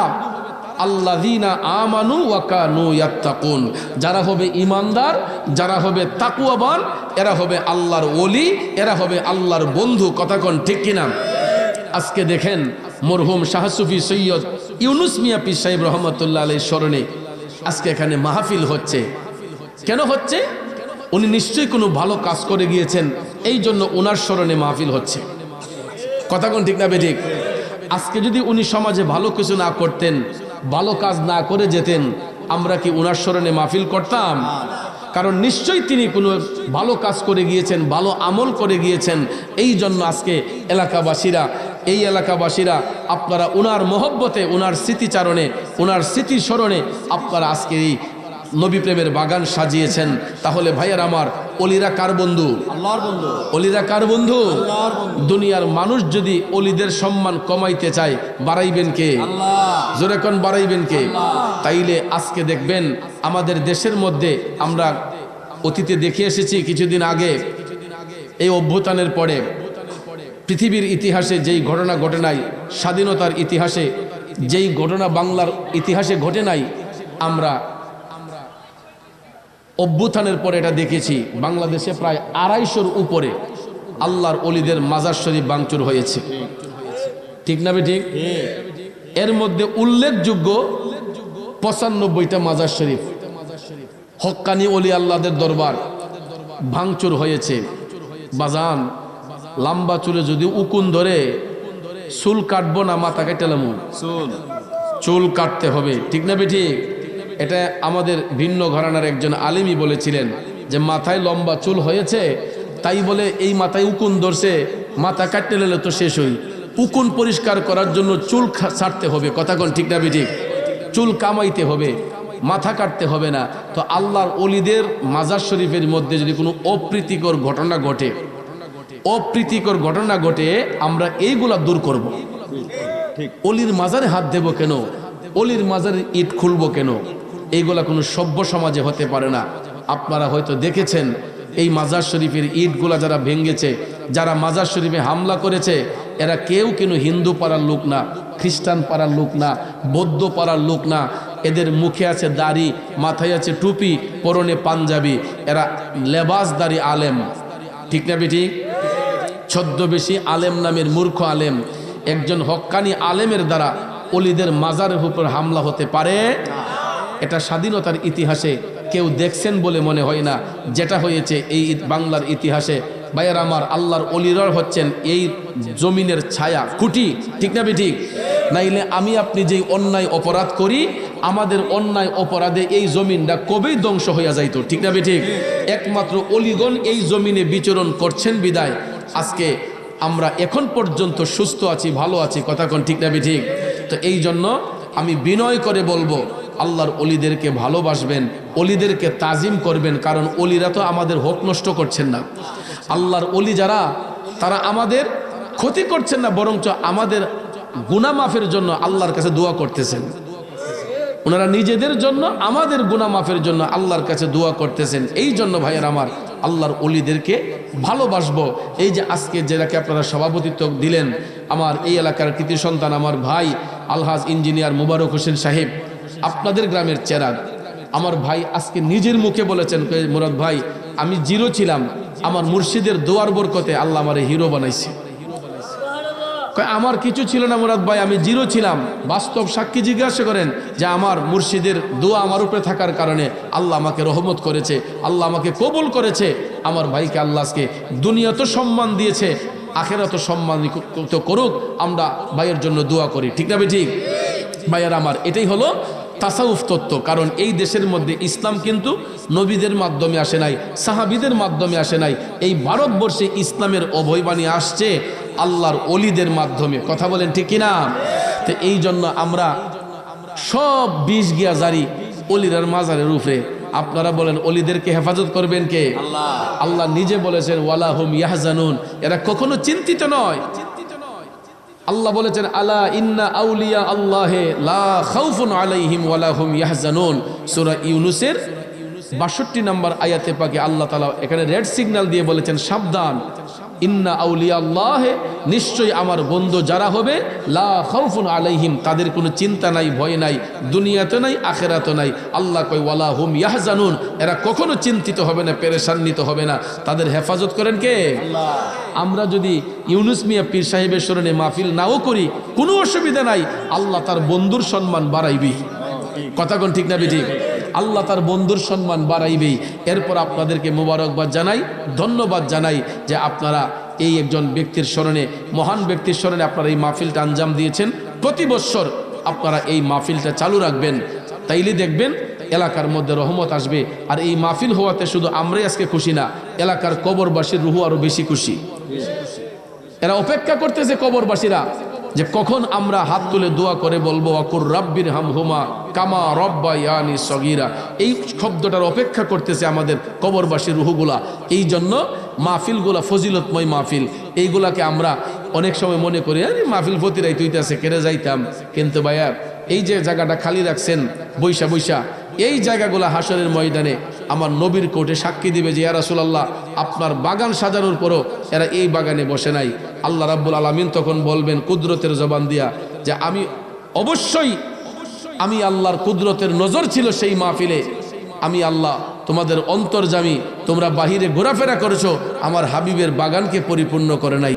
আল্লাযীনা আমানু ওয়া কানু ইয়াত্তাকুন, যারা হবে ঈমানদার, যারা হবে তাকওয়াবান, এরা হবে আল্লাহর ওলি, এরা হবে আল্লাহর বন্ধু। কথা কোন ঠিক কিনা? আজকে দেখেন মরহুম শাহ সুফি সৈয়দ ইউনুস মিয়া পীর সাহেব রহমতুল্লাহ আলাইহির স্মরণে আজকে এখানে মাহফিল হচ্ছে। কেন হচ্ছে? উনি নিশ্চয়ই কোনো ভালো কাজ করে গিয়েছেন, এই জন্য ওনার স্মরণে মাহফিল হচ্ছে। কথা কোন ঠিক না বেঠিক? আজকে যদি উনি সমাজে ভালো কিছু না করতেন, ভালো কাজ না করে যেতেন, আমরা কি ওনার স্মরণে মাহফিল করতাম? কারণ নিশ্চয়ই তিনি কোনো ভালো কাজ করে গিয়েছেন, ভালো আমল করে গিয়েছেন। এই জন্য আজকে এই এলাকাবাসীরা আপনারা ওনার মহব্বতে, ওনার স্মৃতিচারণে, ওনার স্মৃতি স্মরণে আপনারা আজকে এই নবী প্রেমের বাগান সাজিয়েছেন। তাহলে ভাইয়ার আমার, অলিরা কার বন্ধু? আল্লাহর বন্ধু। অলিরা কার বন্ধু? আল্লাহর বন্ধু। দুনিয়ার মানুষ যদি অলিদের সম্মান কমাইতে চায়, বাড়াইবেন কে? আল্লাহ। জোরে কোন বাড়াইবেন কে? তাইলে আজকে দেখবেন আমাদের দেশের মধ্যে আমরা অতীতে দেখে এসেছি, কিছুদিন আগে এই অভ্যুত্থানের পরে পৃথিবীর ইতিহাসে যেই ঘটনা ঘটে নাই, স্বাধীনতার ইতিহাসে যেই ঘটনা বাংলার ইতিহাসে ঘটে নাই, আমরা অভ্যুত্থানের পরে এটা দেখেছি। বাংলাদেশে প্রায় 250-র উপরে আল্লাহর অলিদের মাজার শরীফ ভাঙচুর হয়েছে। ঠিক না বেঠিক? এর মধ্যে উল্লেখযোগ্য 95টা মাজার শরীফ, হক্কানি অলি আল্লাহদের দরবার ভাঙচুর হয়েছে। বাজান, লম্বা চুলে যদি উকুন ধরে, চুল কাটবো না মাথা কেটেলাম? চুল কাটতে হবে। ঠিক না বেঠিক? এটা আমাদের ভিন্ন ঘরানার একজন আলিমই বলেছিলেন যে মাথায় লম্বা চুল হয়েছে, তাই বলে এই মাথায় উকুন ধরছে, মাথা কাটতে নিলে তো শেষ হই। উকুন পরিষ্কার করার জন্য চুল ছাড়তে হবে। কথা কোন ঠিক না বেঠিক? চুল কামাইতে হবে, মাথা কাটতে হবে না। তো আল্লাহর অলিদের মাজার শরীফের মধ্যে যদি কোনো অপ্রীতিকর ঘটনা ঘটে, আমরা এইগুলা দূর করব। অলির মাজারে হাত দেব কেন? অলির মাজারে ইট খুলবো কেন? এইগুলা কোনো সভ্য সমাজে হতে পারে না। আপনারা হয়তো দেখেছেন এই মাজার শরীফের ইটগুলা যারা ভেঙেছে, যারা মাজার শরীফে হামলা করেছে, এরা কেউ কিন্তু হিন্দু পাড়ার লোক না, খ্রিস্টান পাড়ার লোক না, বৌদ্ধ পাড়ার লোক না। এদের মুখে আছে দাড়ি, মাথায় আছে টুপি, পরনে পাঞ্জাবি, এরা লেবাসদারি আলেম। ঠিক না বেটি? ছদ্মবেশী আলেম নামের মূর্খ আলেম। একজন হক্কানি আলেমের দ্বারা অলিদের মাজারের উপর হামলা হতে পারে? এটা স্বাধীনতার ইতিহাসে কেউ দেখছেন বলে মনে হয় না। যেটা হয়েছে এই বাংলার ইতিহাসে, ভাইয়ার আমার, আল্লাহর অলিরা হচ্ছেন এই জমিনের ছায়া, খুঁটি। ঠিক না বেঠিক? নাইলে আমি আপনি যেই অন্যায় অপরাধ করি, আমাদের অন্যায় অপরাধে এই জমিনটা কবেই ধ্বংস হইয়া যাইতো। ঠিক না বেঠিক? একমাত্র অলিগণ এই জমিনে বিচরণ করছেন বিদায় আজকে আমরা এখন পর্যন্ত সুস্থ আছি, ভালো আছি। কথা কোন ঠিক না বেঠিক? তো এই জন্য আমি বিনয় করে বলবো, আল্লাহর অলিদেরকে ভালোবাসবেন, অলিদেরকে তাজিম করবেন। কারণ অলিরা তো আমাদের হক নষ্ট করছেন না। আল্লাহর অলি যারা, তারা আমাদের ক্ষতি করছেন না, বরঞ্চ আমাদের গুনাহ মাফের জন্য আল্লাহর কাছে দোয়া করতেছেন। ওনারা নিজেদের জন্য, আমাদের গুনাহ মাফের জন্য আল্লাহর কাছে দোয়া করতেছেন। এই জন্য ভাইয়ের আমার, আল্লাহর অলিদেরকে ভালোবাসবো। এই যে আজকে যেটাকে আপনারা সভাপতিত্ব দিলেন, আমার এই এলাকার কৃতি সন্তান আমার ভাই আলহাজ ইঞ্জিনিয়ার মুবারক হোসেন সাহেব, আপনাদের গ্রামের চেরাগ, আমার ভাই আজকে নিজের মুখে বলেছেন, মুরাদ ভাই আমি জিরো ছিলাম, আমার মুর্শিদের দোয়ার বরকতে আল্লাহ আমারে হিরো বানাইছে। আমার কিছু ছিল না মুরাদ ভাই, আমি জিরো ছিলাম। বাস্তব সাক্ষী জিজ্ঞাসা করেন যে আমার মুর্শিদের দোয়া আমার উপরে থাকার কারণে আল্লাহ আমাকে রহমত করেছে, আল্লাহ আমাকে কবুল করেছে। আমার ভাইকে আল্লাহকে দুনিয়া তো সম্মান দিয়েছে, আখেরাত সম্মানিত করুক। আমরা ভাইয়ের জন্য দোয়া করি, ঠিক না ঠিক? ভাইয়ের আমার, এটাই হলো তাসাউফ তত্ত্ব। কারণ এই দেশের মধ্যে ইসলাম কিন্তু নবীদের মাধ্যমে আসে নাই, সাহাবীদের মাধ্যমে আসে নাই। এই ভারতবর্ষে ইসলামের অভয়বাণী আসছে আল্লাহর অলিদের মাধ্যমে। কথা বলেন ঠিক কিনা? তো এই জন্য আমরা সব বিষ গিয়া জারি অলিরার মাজারের উপরে। আপনারা বলেন অলিদেরকে হেফাজত করবেন কে? আল্লাহ। আল্লাহ নিজে বলেছেন ওয়ালা হুম ইয়াহজানুন, এরা কখনো চিন্তিত নয়। আল্লাহ বলেছেন আলা ইন্না আউলিয়া আল্লাহে লা খাউফুন আলাইহিম ওয়ালা হুম ইয়াহজানুন। সূরা ইউনূসের ৬২ নম্বর আয়াতে পাকে আল্লাহ তাআলা এখানে রেড সিগন্যাল দিয়ে বলেছেন সাবধান, ইন্না আউলিয়া আল্লাহে, নিশ্চয়ই আমার বন্ধু যারা হবে, লা খাউফুন আলাইহিম, তাদের কোনো চিন্তা নাই, ভয় নাই, দুনিয়াতে নাই, আখেরাতে নাই। আল্লাহ কয় ওয়ালা হুম ইয়াহজানুন, এরা কখনো চিন্তিত হবে না, পেরেশান্বিত হবে না। তাদের হেফাজত করেন কে? আল্লাহ। আমরা যদি ইউনুস মিয়া পীর সাহেবের স্মরণে মাহফিল নাও করি, কোনো অসুবিধা নাই, আল্লাহ তার বন্ধুর সম্মান বাড়াইবি। কথা কোন ঠিক না বেঠিক? আল্লাহ তার বন্ধুর সম্মান বাড়াইবেই। এরপর আপনাদেরকে মোবারকবাদ জানাই, ধন্যবাদ জানাই যে আপনারা এই একজন ব্যক্তির স্মরণে, মহান ব্যক্তির স্মরণে আপনারা এই মাহফিলটা আঞ্জাম দিয়েছেন। প্রতি বছর আপনারা এই মাহফিলটা চালু রাখবেন, তাইলে দেখবেন এলাকার মধ্যে রহমত আসবে। আর এই মাহফিল হওয়াতে শুধু আমরাই আজকে খুশি না, এলাকার কবরবাসীর রুহু আরো বেশি খুশি। এরা অপেক্ষা করতেছে কবরবাসীরা যে কখন আমরা হাত তুলে দোয়া করে বলবো ওয়াকুর রাব্বির হামহুমা কামা রব্বায়ানি সগীরা। এই শব্দটার অপেক্ষা করতেছে আমাদের কবরবাসীর রুহুগুলা। এই জন্য মাহফিলগুলা ফজিলতময় মাহফিল, এইগুলাকে আমরা অনেক সময় মনে করি আরে মাহফিল ফতিরাই তুইতেছে, কেড়ে যাইতাম। কিন্তু ভাইয়া এই যে জায়গাটা খালি রাখছেন বৈশা বৈশা, এই জায়গাগুলা হাসরের ময়দানে আমার নবীর কোর্টে সাক্ষী দিবে যে ইয়া রাসূলুল্লাহ, আপনার বাগান সাজানোর পরও এরা এই বাগানে বসে নাই। আল্লাহ রাব্বুল আলামিন তখন বলবেন কুদরতের জবান দিয়া যে আমি অবশ্যই, আমি আল্লাহর কুদরতের নজর ছিল সেই মাহফিলে। আমি আল্লাহ তোমাদের অন্তর্যামী, তোমরা বাহিরে ঘোরাফেরা করেছো, আমার হাবিবের বাগানকে পরিপূর্ণ করে নাই।